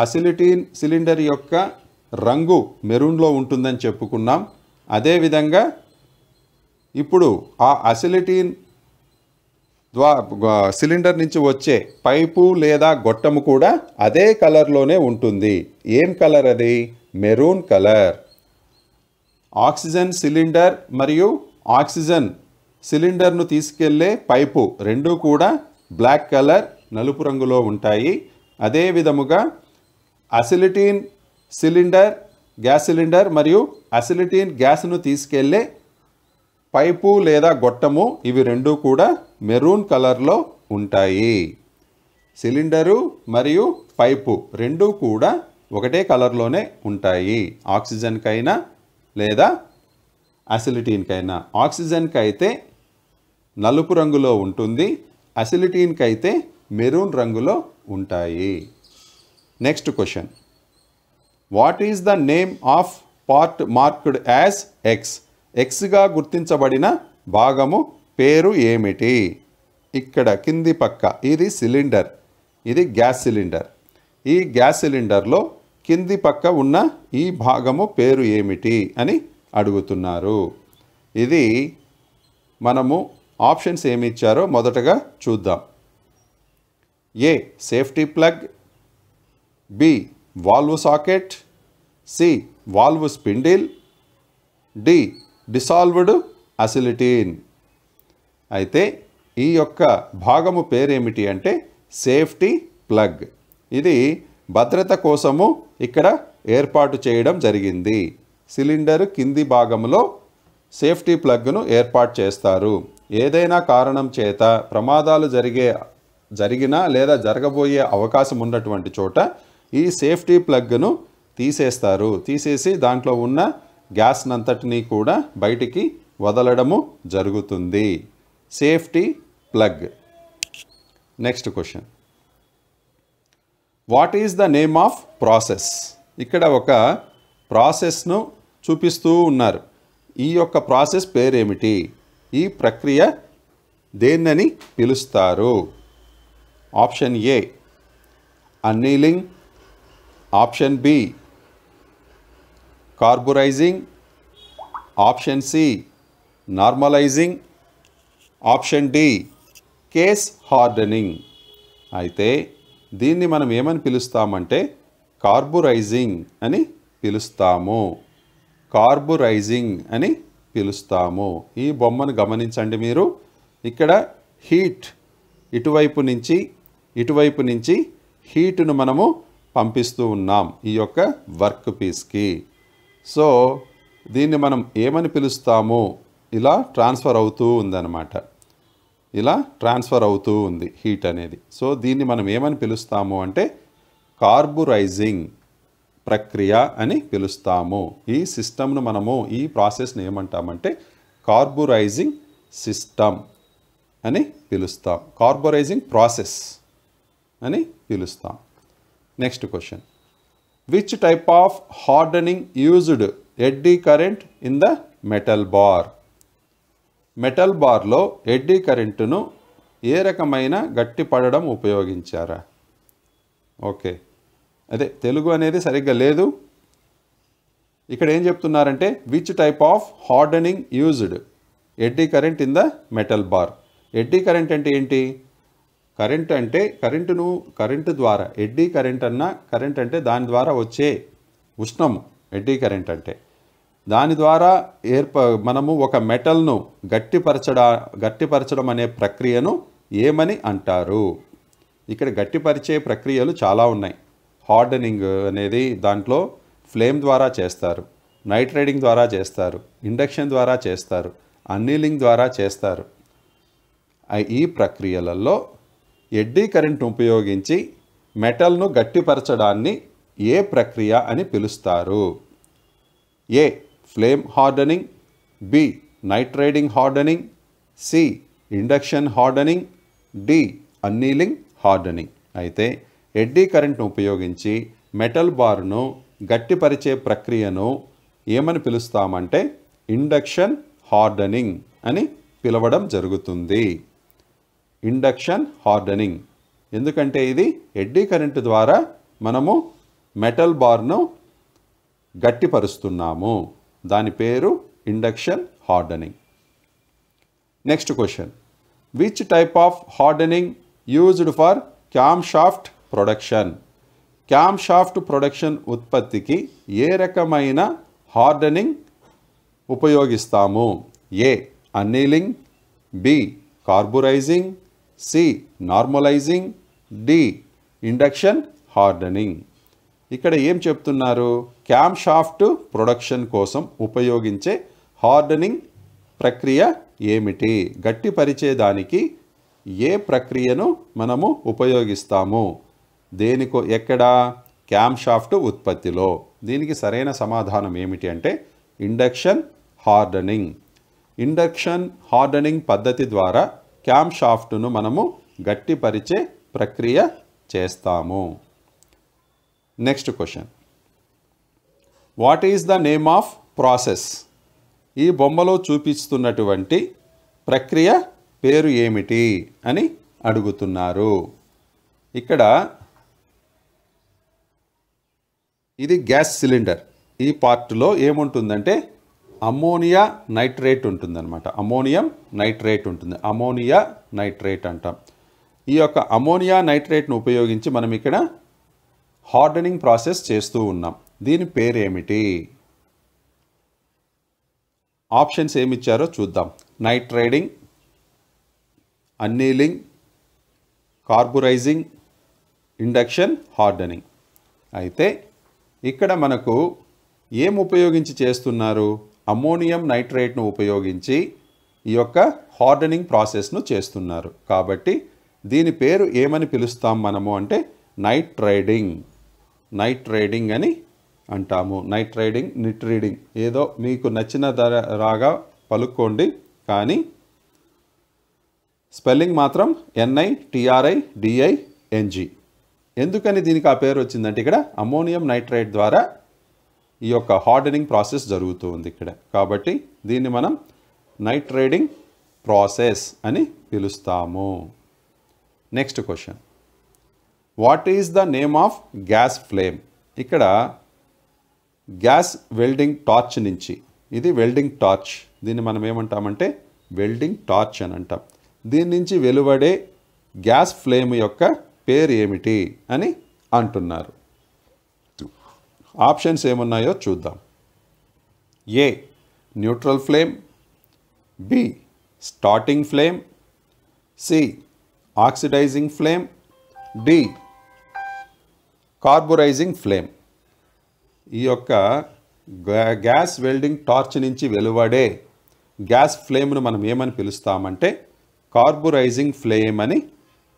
అసిలిటీన్ సిలిండర్ యొక్క రంగు మెరూన్లో ఉంటుందని చెప్పుకున్నాం. అదేవిధంగా ఇప్పుడు ఆ అసిలిటీన్ సిలిండర్ నుంచి వచ్చే పైపు లేదా గొట్టము కూడా అదే కలర్లోనే ఉంటుంది. ఏం కలర్ అది? Maroon colour. ఆక్సిజన్ సిలిండర్ మరియు ఆక్సిజన్ సిలిండర్ను తీసుకెళ్లే పైపు రెండూ కూడా బ్లాక్ కలర్, నలుపు రంగులో ఉంటాయి. అదే విధముగా అసిలిటీన్ సిలిండర్, గ్యాస్ సిలిండర్ మరియు అసిలిటీన్ గ్యాస్ను తీసుకెళ్లే పైపు లేదా గొట్టము, ఇవి రెండూ కూడా మెరూన్ కలర్లో ఉంటాయి. సిలిండరు మరియు పైపు రెండూ కూడా ఒకటే కలర్లోనే ఉంటాయి, ఆక్సిజన్కైనా లేదా అసిలిటీన్కైనా. ఆక్సిజన్కి అయితే నలుపు రంగులో ఉంటుంది, అసిలిటీన్కి అయితే మెరూన్ రంగులో ఉంటాయి. Next question. What is the name of part marked as X? ఎక్స్గా గుర్తించబడిన భాగము పేరు ఏమిటి? ఇక్కడ కింది పక్క ఇది సిలిండర్, ఇది గ్యాస్ సిలిండర్. ఈ గ్యాస్ సిలిండర్లో కింది పక్క ఉన్న ఈ భాగము పేరు ఏమిటి అని అడుగుతున్నారు. ఇది మనము ఆప్షన్స్ ఏమి ఇచ్చారో మొదటగా చూద్దాం. A safety plug, B valve socket, C valve spindle, D dissolved acetylene. అయితే ఈ యొక్క భాగము పేరేమిటి అంటే సేఫ్టీ ప్లగ్. ఇది భద్రత కోసము ఇక్కడ ఏర్పాటు చేయడం జరిగింది. సిలిండర్ కింది భాగంలో సేఫ్టీ ప్లగ్ను ఏర్పాటు చేస్తారు. ఏదైనా కారణం చేత ప్రమాదాలు జరిగినా లేదా జరగబోయే అవకాశం ఉన్నటువంటి చోట ఈ సేఫ్టీ ప్లగ్ను తీసేస్తారు. తీసేసి దాంట్లో ఉన్న గ్యాస్నంతటినీ కూడా బయటికి వదలడము జరుగుతుంది. Safety plug. Next question. What is the name of process? ఇక్కడ ఒక ప్రాసెస్ను చూపిస్తూ ఉన్నారు. ఈ యొక్క ప్రాసెస్ పేరేమిటి? ఈ ప్రక్రియ దేన్నని పిలుస్తారు? Option A annealing, option B carburising, option C normalising, option D case hardening. అయితే దీన్ని మనం ఏమని పిలుస్తామంటే కార్బురైజింగ్ అని పిలుస్తాము. కార్బురైజింగ్ అని పిలుస్తాము. ఈ బొమ్మను గమనించండి మీరు. ఇక్కడ హీట్ ఇటువైపు నుంచి హీటును మనము పంపిస్తూ ఉన్నాం ఈ యొక్క వర్క్ పీస్కి. సో దీన్ని మనం ఏమని పిలుస్తాము? ఇలా ట్రాన్స్ఫర్ అవుతూ ఉందన్నమాట. ఇలా ట్రాన్స్ఫర్ అవుతూ ఉంది హీట్ అనేది. సో దీన్ని మనం ఏమని పిలుస్తాము అంటే కార్బురైజింగ్ ప్రక్రియ అని పిలుస్తాము. ఈ సిస్టమ్ను మనము, ఈ ప్రాసెస్ని ఏమంటామంటే కార్బురైజింగ్ సిస్టమ్ అని పిలుస్తాం. కార్బురైజింగ్ ప్రాసెస్ అని పిలుస్తాం. Next question, which type of hardening used eddy current in the metal bar? Metal బార్లో ఎడ్డీ కరెంటును ఏ రకమైన గట్టిపడడం ఉపయోగించారా? ఓకే, అదే తెలుగు అనేది సరిగ్గా లేదు. ఇక్కడ ఏం చెప్తున్నారంటే which type of hardening used eddy current in the metal bar. Eddy current అంటే ఏంటి? కరెంట్ అంటే కరెంటు ద్వారా, ఎడ్డీ కరెంట్ అన్న కరెంట్ అంటే దాని ద్వారా వచ్చే ఉష్ణము. ఎడ్డీ కరెంట్ అంటే దాని ద్వారా మనము ఒక మెటల్ను గట్టిపరచడం అనే ప్రక్రియను ఏమని అంటారు? ఇక్కడ గట్టిపరిచే ప్రక్రియలు చాలా ఉన్నాయి. హార్డనింగ్ అనేది దాంట్లో ఫ్లేమ్ ద్వారా చేస్తారు, నైట్రేటింగ్ ద్వారా చేస్తారు, ఇండక్షన్ ద్వారా చేస్తారు, అన్నీలింగ్ ద్వారా చేస్తారు. ఈ ప్రక్రియలలో ఎడ్డీ కరెంట్ను ఉపయోగించి మెటల్ను గట్టిపరచడాన్ని ఏ ప్రక్రియ అని పిలుస్తారు? A flame hardening, B nitrating hardening, C induction hardening, D annealing hardening. అయితే ఎడ్డీ కరెంట్ను ఉపయోగించి మెటల్ బార్ను గట్టిపరిచే ప్రక్రియను ఏమని పిలుస్తామంటే ఇండక్షన్ హార్డనింగ్ అని పిలవడం జరుగుతుంది. Induction hardening. ఎందుకంటే ఇది ఎడ్డీ కరెంటు ద్వారా మనము మెటల్ బార్ను గట్టిపరుస్తున్నాము. దాని పేరు induction hardening. Next question, which type of hardening used for cam shaft production? Cam shaft production ఉత్పత్తికి ఏ రకమైన హార్డనింగ్ ఉపయోగిస్తాము? A annealing, B carburising, C normalising, D induction hardening. ఇక్కడ ఏం చెప్తున్నారు? క్యామ్ షాఫ్ట్ ప్రొడక్షన్ కోసం ఉపయోగించే హార్డనింగ్ ప్రక్రియ ఏమిటి? గట్టిపరిచేదానికి ఏ ప్రక్రియను మనము ఉపయోగిస్తాము? ఎక్కడ? క్యామ్ షాఫ్ట్ ఉత్పత్తిలో. దీనికి సరైన సమాధానం ఏమిటి అంటే ఇండక్షన్ హార్డనింగ్. ఇండక్షన్ హార్డనింగ్ పద్ధతి ద్వారా క్యామ్ షాఫ్ట్ను మనము గట్టిపరిచే ప్రక్రియ చేస్తాము. Next question, what is the name of process? ఈ బొమ్మలో చూపిస్తున్నటువంటి ప్రక్రియ పేరు ఏమిటి అని అడుగుతున్నారు. ఇక్కడ ఇది గ్యాస్ సిలిండర్. ఈ పార్ట్లో ఏముంటుందంటే అమ్మోనియా నైట్రేట్ ఉంటుందన్నమాట. అమ్మోనియం నైట్రేట్ ఉంటుంది. అమ్మోనియా నైట్రేట్ అంటాం. ఈ యొక్క అమ్మోనియా నైట్రేట్ను ఉపయోగించి మనం ఇక్కడ హార్డనింగ్ ప్రాసెస్ చేస్తూ ఉన్నాం. దీని పేరు ఏమిటి? ఆప్షన్స్ ఏమిచ్చారో చూద్దాం. నైట్రేటింగ్, అన్నీలింగ్, కార్బురైజింగ్, ఇండక్షన్ హార్డనింగ్. అయితే ఇక్కడ మనకు ఏం ఉపయోగించి చేస్తున్నారు? అమ్మోనియం నైట్రేట్ను ఉపయోగించి ఈ యొక్క హార్డనింగ్ ప్రాసెస్ను చేస్తున్నారు. కాబట్టి దీని పేరు ఏమని పిలుస్తాం మనము అంటే నైట్రేటింగ్. నైట్రేటింగ్ అని అంటాము. నైట్రేటింగ్, నిట్రీడింగ్ ఏదో మీకు నచ్చిన రాగా పలుక్కోండి, కానీ స్పెల్లింగ్ మాత్రం NITRIDING. ఎందుకని దీనికి ఆ పేరు వచ్చిందంటే ఇక్కడ అమ్మోనియం నైట్రేట్ ద్వారా ఈ యొక్క హార్డనింగ్ ప్రాసెస్ జరుగుతూ ఉంది ఇక్కడ. కాబట్టి దీన్ని మనం నైట్రేటింగ్ ప్రాసెస్ అని పిలుస్తాము. Next question, what is the name of gas flame? ఇక్కడ గ్యాస్ వెల్డింగ్ టార్చ్ నుంచి, ఇది వెల్డింగ్ టార్చ్, దీన్ని మనం ఏమంటామంటే వెల్డింగ్ టార్చ్ అని అంటాం. దీని నుంచి వెలువడే గ్యాస్ ఫ్లేమ్ యొక్క పేరు ఏమిటి అని అంటున్నారు. ఆప్షన్స్ ఏమున్నాయో చూద్దాం. A neutral flame, B starting flame, C oxidising flame, D carburising flame. ఈ యొక్క గ్యాస్ వెల్డింగ్ టార్చ్ నుంచి వెలువడే గ్యాస్ ఫ్లేమ్ను మనం ఏమని పిలుస్తామంటే కార్బురైజింగ్ ఫ్లేమ్ అని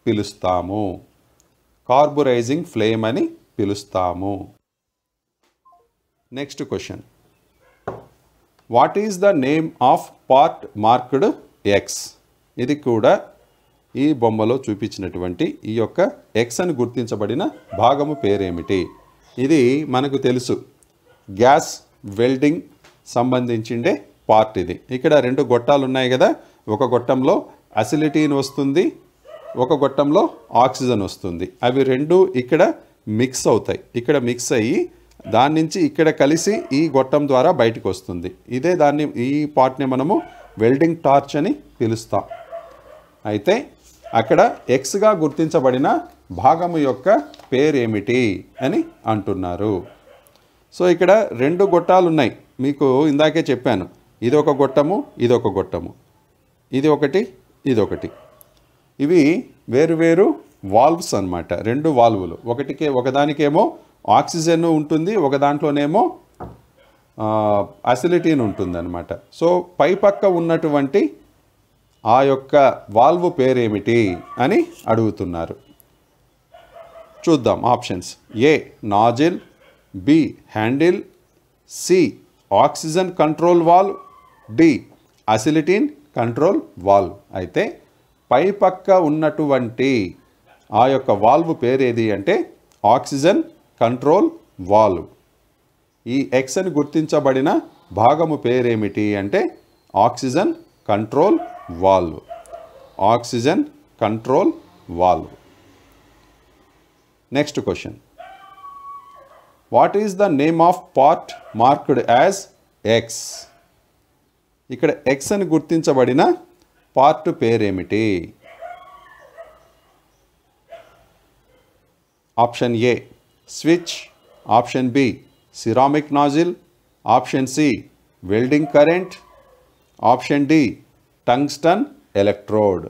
పిలుస్తాము. కార్బురైజింగ్ ఫ్లేమ్ అని పిలుస్తాము. Next question, what is the name of part marked X? ఇది కూడా ఈ బొమ్మలో చూపించినటువంటి ఈ యొక్క ఎక్స్ అని గుర్తించబడిన భాగము పేరేమిటి? ఇది మనకు తెలుసు, గ్యాస్ వెల్డింగ్ సంబంధించిండే పార్ట్ ఇది. ఇక్కడ 2 గొట్టాలు ఉన్నాయి కదా, ఒక గొట్టంలో అసిలిటీన్ వస్తుంది, ఒక గొట్టంలో ఆక్సిజన్ వస్తుంది. అవి 2 ఇక్కడ మిక్స్ అవుతాయి. ఇక్కడ మిక్స్ అయ్యి దాని నుంచి ఇక్కడ కలిసి ఈ గొట్టం ద్వారా బయటకు వస్తుంది. ఈ పార్ట్ని మనము వెల్డింగ్ టార్చ్ అని పిలుస్తాం. అయితే అక్కడ ఎక్స్గా గుర్తించబడిన భాగము యొక్క పేరేమిటి అని అంటున్నారు. సో ఇక్కడ 2 గొట్టాలు ఉన్నాయి, మీకు ఇందాకే చెప్పాను. ఇది ఒక గొట్టము, ఇది ఒక గొట్టము, ఇది ఒకటి, ఇది ఒకటి. ఇవి వేరు వాల్వ్స్ అన్నమాట, 2 వాల్వులు. ఒకదానికేమో ఆక్సిజన్ ఉంటుంది, ఒక దాంట్లోనేమో అసిలిటీన్ ఉంటుంది అన్నమాట. సో పైపక్క ఉన్నటువంటి ఆ యొక్క వాల్వ్ పేరేమిటి అని అడుగుతున్నారు. చూద్దాం options. A nozzle, B handle, C oxygen control valve, D acetylene control valve. అయితే పైపక్క ఉన్నటువంటి ఆ యొక్క వాల్వ్ పేరేది అంటే ఆక్సిజన్ కంట్రోల్ వాల్వ్. ఈ ఎక్స్ అని గుర్తించబడిన భాగము పేరేమిటి అంటే oxygen control valve. Oxygen control valve. Next question. What is the name of part marked as X? ఇక్కడ ఎక్స్ అని గుర్తించబడిన పార్ట్ పేరేమిటి? Option A switch, option B ceramic nozzle, option C welding current, option D tungsten electrode.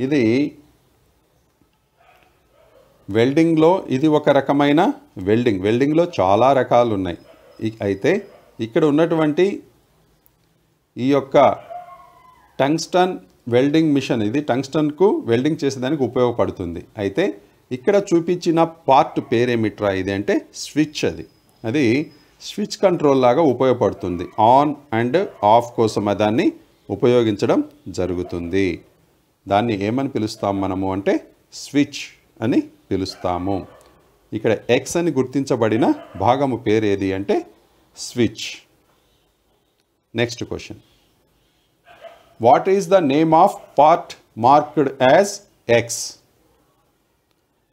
ఇది వెల్డింగ్లో ఇది ఒక రకమైన వెల్డింగ్లో చాలా రకాలు ఉన్నాయి. అయితే ఇక్కడ ఉన్నటువంటి ఈ యొక్క టంగ్స్టన్ వెల్డింగ్ మిషన్, ఇది టంగ్స్టన్కు వెల్డింగ్ చేసేదానికి ఉపయోగపడుతుంది. అయితే ఇక్కడ చూపించిన పార్ట్ పేరేమిట్రా ఇది అంటే స్విచ్. అది స్విచ్ కంట్రోల్ లాగా ఉపయోగపడుతుంది. ఆన్ అండ్ ఆఫ్ కోసం దాన్ని ఉపయోగించడం జరుగుతుంది. దాన్ని ఏమని పిలుస్తాం మనము అంటే స్విచ్ అని పిలుస్తాము. ఇక్కడ ఎక్స్ అని గుర్తించబడిన భాగము పేరేది అంటే switch. Next question. What is the name of part marked as X?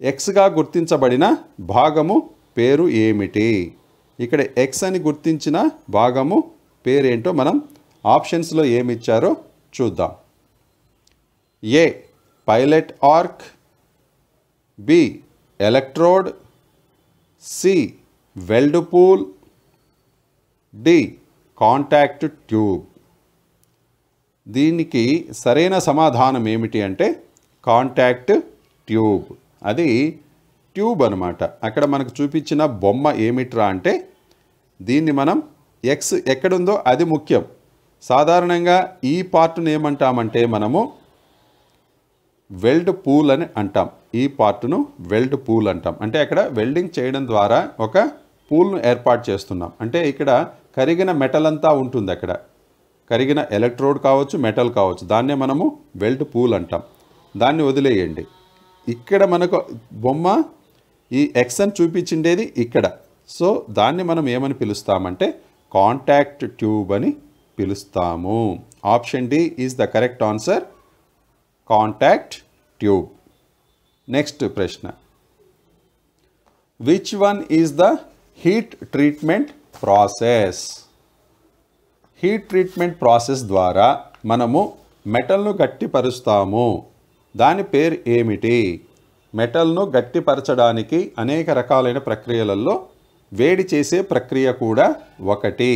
ఎక్స్గా గుర్తించబడిన భాగము పేరు ఏమిటి? ఇక్కడ ఎక్స్ అని గుర్తించిన భాగము పేరేంటో మనం ఆప్షన్స్లో ఏమిచ్చారో చూద్దాం. A pilot arc, B electrode, C weld pool, D contact tube. దీనికి సరైన సమాధానం ఏమిటి అంటే కాంటాక్ట్ ట్యూబ్. అది ట్యూబ్ అనమాట. అక్కడ మనకు చూపించిన బొమ్మ ఏమిట్రా అంటే దీన్ని మనం ఎక్స్ ఎక్కడుందో అది ముఖ్యం. సాధారణంగా ఈ పార్ట్ను ఏమంటామంటే మనము వెల్డ్ పూల్ అని అంటాం. ఈ పార్ట్ను వెల్డ్ పూల్ అంటాం. అంటే అక్కడ వెల్డింగ్ చేయడం ద్వారా ఒక పూల్ను ఏర్పాటు చేస్తున్నాం. అంటే ఇక్కడ కరిగిన మెటల్ అంతా ఉంటుంది. అక్కడ కరిగిన ఎలక్ట్రోడ్ కావచ్చు, మెటల్ కావచ్చు, దాన్నే మనము వెల్డ్ పూల్ అంటాం. దాన్ని వదిలేయండి. ఇక్కడ మనకు బొమ్మ ఈ ఎక్స్ అని చూపించిండేది ఇక్కడ. సో దాన్ని మనం ఏమని పిలుస్తామంటే కాంటాక్ట్ ట్యూబ్ అని పిలుస్తాము. Option D is the correct answer, contact tube. Next ప్రశ్న. Which one is the heat treatment process? Heat treatment process ద్వారా మనము మెటల్ను గట్టిపరుస్తాము. దాని పేరు ఏమిటి? మెటల్ను గట్టిపరచడానికి అనేక రకాలైన ప్రక్రియలలో వేడి చేసే ప్రక్రియ కూడా ఒకటి.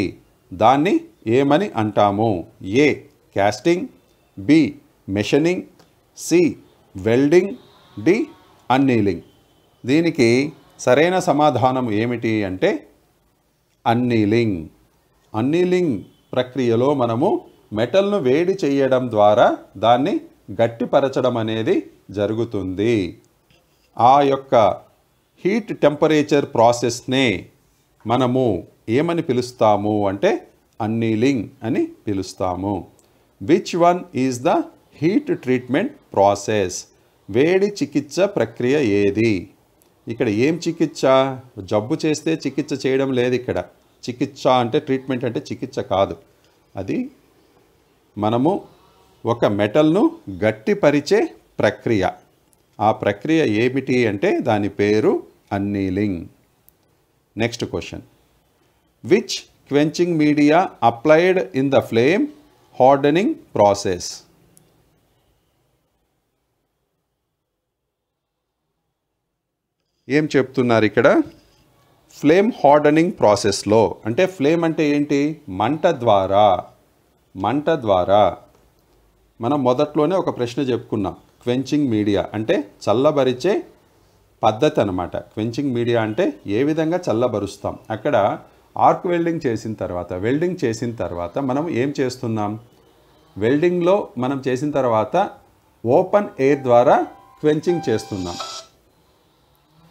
దాన్ని ఏమని అంటాము? A casting, B machining, C welding, D annealing. దీనికి సరైన సమాధానం ఏమిటి అంటే అన్నీలింగ్. అన్నీలింగ్ ప్రక్రియలో మనము మెటల్ను వేడి చేయడం ద్వారా దాన్ని గట్టిపరచడం అనేది జరుగుతుంది. ఆ యొక్క హీట్ టెంపరేచర్ ప్రాసెస్నే మనము ఏమని పిలుస్తాము అంటే అన్నీలింగ్ అని పిలుస్తాము. Which one is the heat treatment process. వేడి చికిత్స ప్రక్రియ ఏది? ఇక్కడ ఏం చికిత్స? జబ్బు చేస్తే చికిత్స చేయడం లేదు ఇక్కడ. చికిత్స అంటే ట్రీట్మెంట్ అంటే చికిత్స కాదు. అది మనము ఒక మెటల్ను గట్టిపరిచే ప్రక్రియ. ఆ ప్రక్రియ ఏమిటి అంటే దాని పేరు annealing. Next question. Which quenching media applied in the flame hardening process? ఏం చెప్తున్నారు ఇక్కడ? ఫ్లేమ్ హార్డనింగ్ ప్రాసెస్లో అంటే ఫ్లేమ్ అంటే ఏంటి? మంట ద్వారా. మంట ద్వారా మనం మొదట్లోనే ఒక ప్రశ్న చెప్పుకున్నాం. క్వెంచింగ్ మీడియా అంటే చల్లబరిచే పద్ధతి అన్నమాట. క్వెంచింగ్ మీడియా అంటే ఏ విధంగా చల్లబరుస్తాం. అక్కడ ఆర్క్ వెల్డింగ్ చేసిన తర్వాత మనం ఏం చేస్తున్నాం? వెల్డింగ్లో మనం చేసిన తర్వాత ఓపెన్ ఎయిర్ ద్వారా క్వెంచింగ్ చేస్తున్నాం.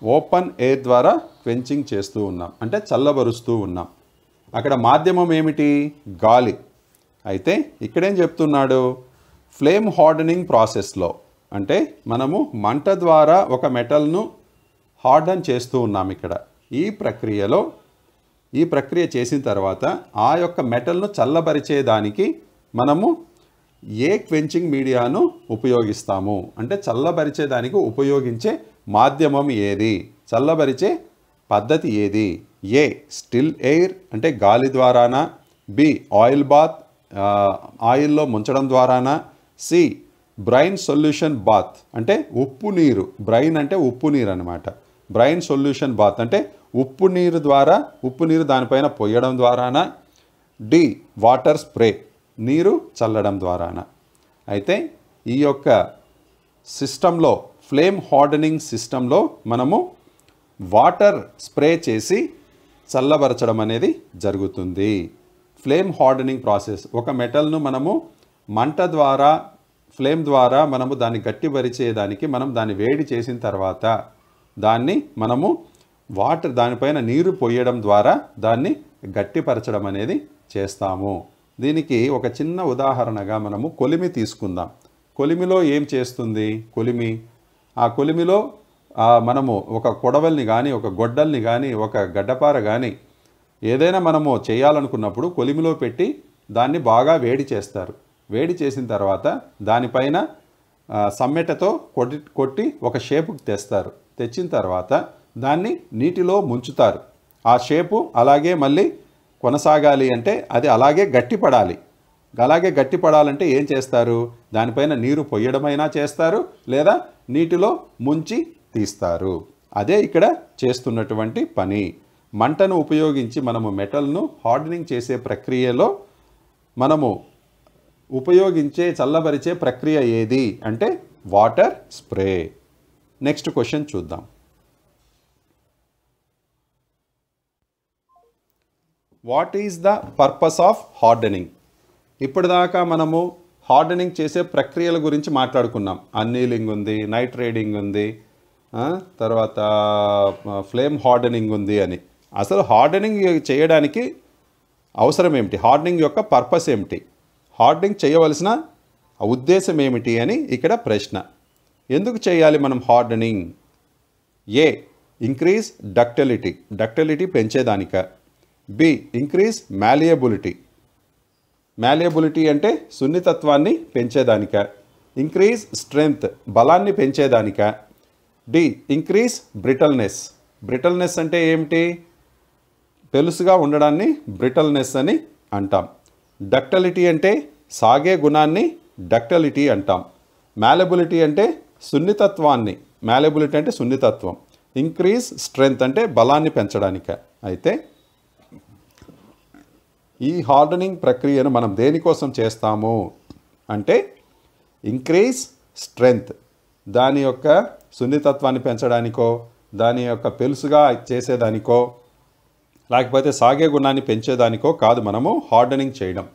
ఓపెన్ ఎయిర్ ద్వారా క్వెంచింగ్ చేస్తూ ఉన్నాం అంటే చల్లబరుస్తూ ఉన్నాం. అక్కడ మాధ్యమం ఏమిటి? గాలి. అయితే ఇక్కడేం చెప్తున్నాడు? ఫ్లేమ్ హార్డనింగ్ ప్రాసెస్లో అంటే మనము మంట ద్వారా ఒక మెటల్ను హార్డన్ చేస్తూ ఉన్నాం. ఇక్కడ ఈ ప్రక్రియ చేసిన తర్వాత ఆ యొక్క మెటల్ను చల్లబరిచేదానికి మనము ఏ క్వెంచింగ్ మీడియాను ఉపయోగిస్తాము అంటే చల్లబరిచేదానికి ఉపయోగించే మాధ్యమం ఏది? చల్లబరిచే పద్ధతి ఏది? ఏ స్టిల్ ఎయిర్ అంటే గాలి ద్వారానా? బి ఆయిల్ బాత్ ఆయిల్లో ముంచడం ద్వారానా? సి బ్రైన్ సొల్యూషన్ బాత్ అంటే ఉప్పు నీరు. బ్రైన్ అంటే ఉప్పు నీరు అనమాట. బ్రైన్ సొల్యూషన్ బాత్ అంటే ఉప్పు నీరు దానిపైన పొయ్యడం ద్వారానా? డి వాటర్ స్ప్రే నీరు చల్లడం ద్వారానా? అయితే ఈ యొక్క సిస్టంలో ఫ్లేమ్ హార్డనింగ్ సిస్టంలో మనము వాటర్ స్ప్రే చేసి చల్లబరచడం అనేది జరుగుతుంది. ఫ్లేమ్ హార్డనింగ్ ప్రాసెస్ ఒక మెటల్ను మనము మంట ద్వారా ఫ్లేమ్ ద్వారా మనము దాన్ని గట్టిపరిచేదానికి మనం దాన్ని వేడి చేసిన తర్వాత దాన్ని మనము దానిపైన నీరు పోయడం ద్వారా దాన్ని గట్టిపరచడం అనేది చేస్తాము. దీనికి ఒక చిన్న ఉదాహరణగా మనము కొలిమి తీసుకుందాం. కొలిమిలో ఏం చేస్తుంది? ఆ కొలిమిలో మనము ఒక కొడవల్ని కానీ ఒక గొడ్డల్ని కానీ ఒక గడ్డపార కానీ ఏదైనా మనము చేయాలనుకున్నప్పుడు కొలిమిలో పెట్టి దాన్ని బాగా వేడి చేస్తారు. వేడి చేసిన తర్వాత దానిపైన సమ్మెటతో కొట్టి ఒక షేపుకి తెస్తారు. తెచ్చిన తర్వాత దాన్ని నీటిలో ముంచుతారు. ఆ షేపు అలాగే మళ్ళీ కొనసాగాలి అంటే అది అలాగే గట్టిపడాలి. అలాగే గట్టిపడాలంటే ఏం చేస్తారు? దానిపైన నీరు పొయ్యడమైనా చేస్తారు లేదా నీటిలో ముంచి తీస్తారు. అదే ఇక్కడ చేస్తున్నటువంటి పని. మంటను ఉపయోగించి మనము మెటల్ను హార్డనింగ్ చేసే ప్రక్రియలో మనము ఉపయోగించే చల్లబరిచే ప్రక్రియ ఏది అంటే వాటర్ స్ప్రే. నెక్స్ట్ క్వశ్చన్ చూద్దాం. What is the purpose of hardening? ఇప్పటిదాకా మనము హార్డనింగ్ చేసే ప్రక్రియల గురించి మాట్లాడుకున్నాం. అన్నీలింగ్ ఉంది, నైట్రేటింగ్ ఉంది, తర్వాత ఫ్లేమ్ హార్డనింగ్ ఉంది అని. అసలు హార్డనింగ్ చేయడానికి అవసరం ఏమిటి? హార్డనింగ్ యొక్క పర్పస్ ఏమిటి? హార్డనింగ్ చేయవలసిన ఉద్దేశం ఏమిటి అని ఇక్కడ ప్రశ్న. ఎందుకు చేయాలి మనం హార్డనింగ్? ఏ ఇంక్రీజ్ డక్టిలిటీ పెంచేదానిక. బి ఇంక్రీజ్ మ్యాలియబిలిటీ అంటే సున్నితత్వాన్ని పెంచేదానిక. ఇంక్రీజ్ స్ట్రెంగ్త్ బలాన్ని పెంచేదానిక. డి ఇంక్రీజ్ బ్రిటల్నెస్ అంటే ఏమిటి? పెలుసుగా ఉండడాన్ని బ్రిటల్నెస్ అని అంటాం. డక్టిలిటీ అంటే సాగే గుణాన్ని డక్టిలిటీ అంటాం. మ్యాలియబిలిటీ అంటే సున్నితత్వం. ఇంక్రీజ్ స్ట్రెంగ్త్ అంటే బలాన్ని పెంచడానిక. అయితే ఈ హార్డనింగ్ ప్రక్రియను మనం దేనికోసం చేస్తాము అంటే ఇంక్రీజ్ స్ట్రెంగ్త్ దాని యొక్క సున్నితత్వాన్ని పెంచడానికో, దాని యొక్క పెలుసుగా చేసేదానికో, లేకపోతే సాగే గుణాన్ని పెంచేదానికో కాదు మనము హార్డనింగ్ చేయడం.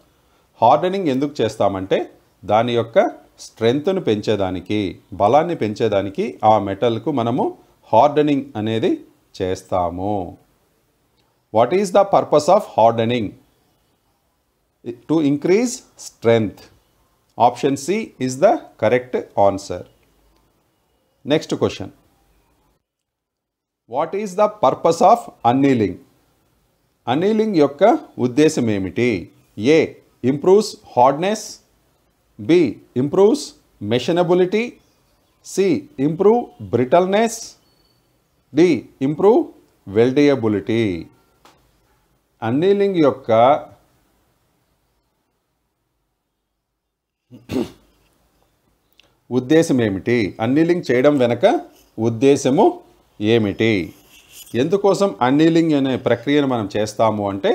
హార్డనింగ్ ఎందుకు చేస్తామంటే దాని యొక్క స్ట్రెంగ్త్ను పెంచేదానికి, బలాన్ని పెంచేదానికి ఆ మెటల్కు మనము హార్డనింగ్ అనేది చేస్తాము. What is the purpose of hardening? To increase strength. Option C is the correct answer. Next question. What is the purpose of annealing? Annealing యొక్క ఉద్దేశం ఏమిటి? A improves hardness, B improves machinability, C improve brittleness, D improve weldability. Annealing యొక్క ఉద్దేశం ఏమిటి? Annealing చేయడం వెనక ఉద్దేశము ఏమిటి? ఎందుకోసం అన్నీలింగ్ అనే ప్రక్రియను మనం చేస్తాము అంటే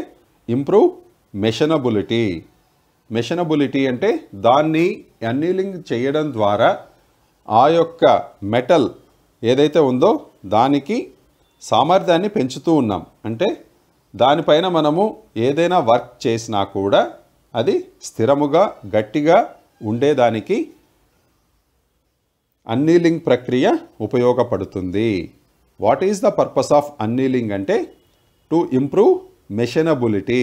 ఇంప్రూవ్ మెషనబిలిటీ. మెషనబిలిటీ అంటే దాన్ని అన్నీలింగ్ చేయడం ద్వారా ఆ యొక్క మెటల్ ఏదైతే ఉందో దానికి సామర్థ్యాన్ని పెంచుతూ ఉన్నాం. అంటే దానిపైన మనము ఏదైనా వర్క్ చేసినా కూడా అది స్థిరముగా గట్టిగా ఉండేదానికి అన్నీలింగ్ ప్రక్రియ ఉపయోగపడుతుంది. What is the purpose of annealing అంటే to improve machinability.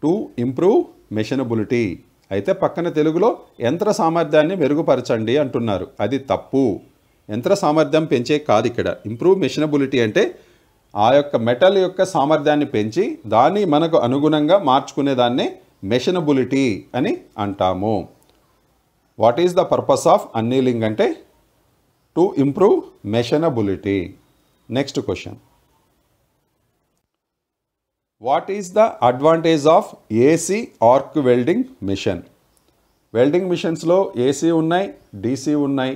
To improve machinability. అయితే పక్కన తెలుగులో యంత్ర సామర్థ్యాన్ని మెరుగుపరచండి అంటున్నారు. అది తప్పు. యంత్ర సామర్థ్యం పెంచే కాదు ఇక్కడ. ఇంప్రూవ్ మెషనబిలిటీ అంటే ఆ యొక్క మెటల్ యొక్క సామర్థ్యాన్ని పెంచి దాన్ని మనకు అనుగుణంగా మార్చుకునే దాన్నే మెషనబిలిటీ అని అంటాము. What is the purpose of annealing అంటే to improve machinability. Next question. What is the advantage of AC arc welding machine? Welding మిషన్స్లో ఏసీ ఉన్నాయి, డీసీ ఉన్నాయి,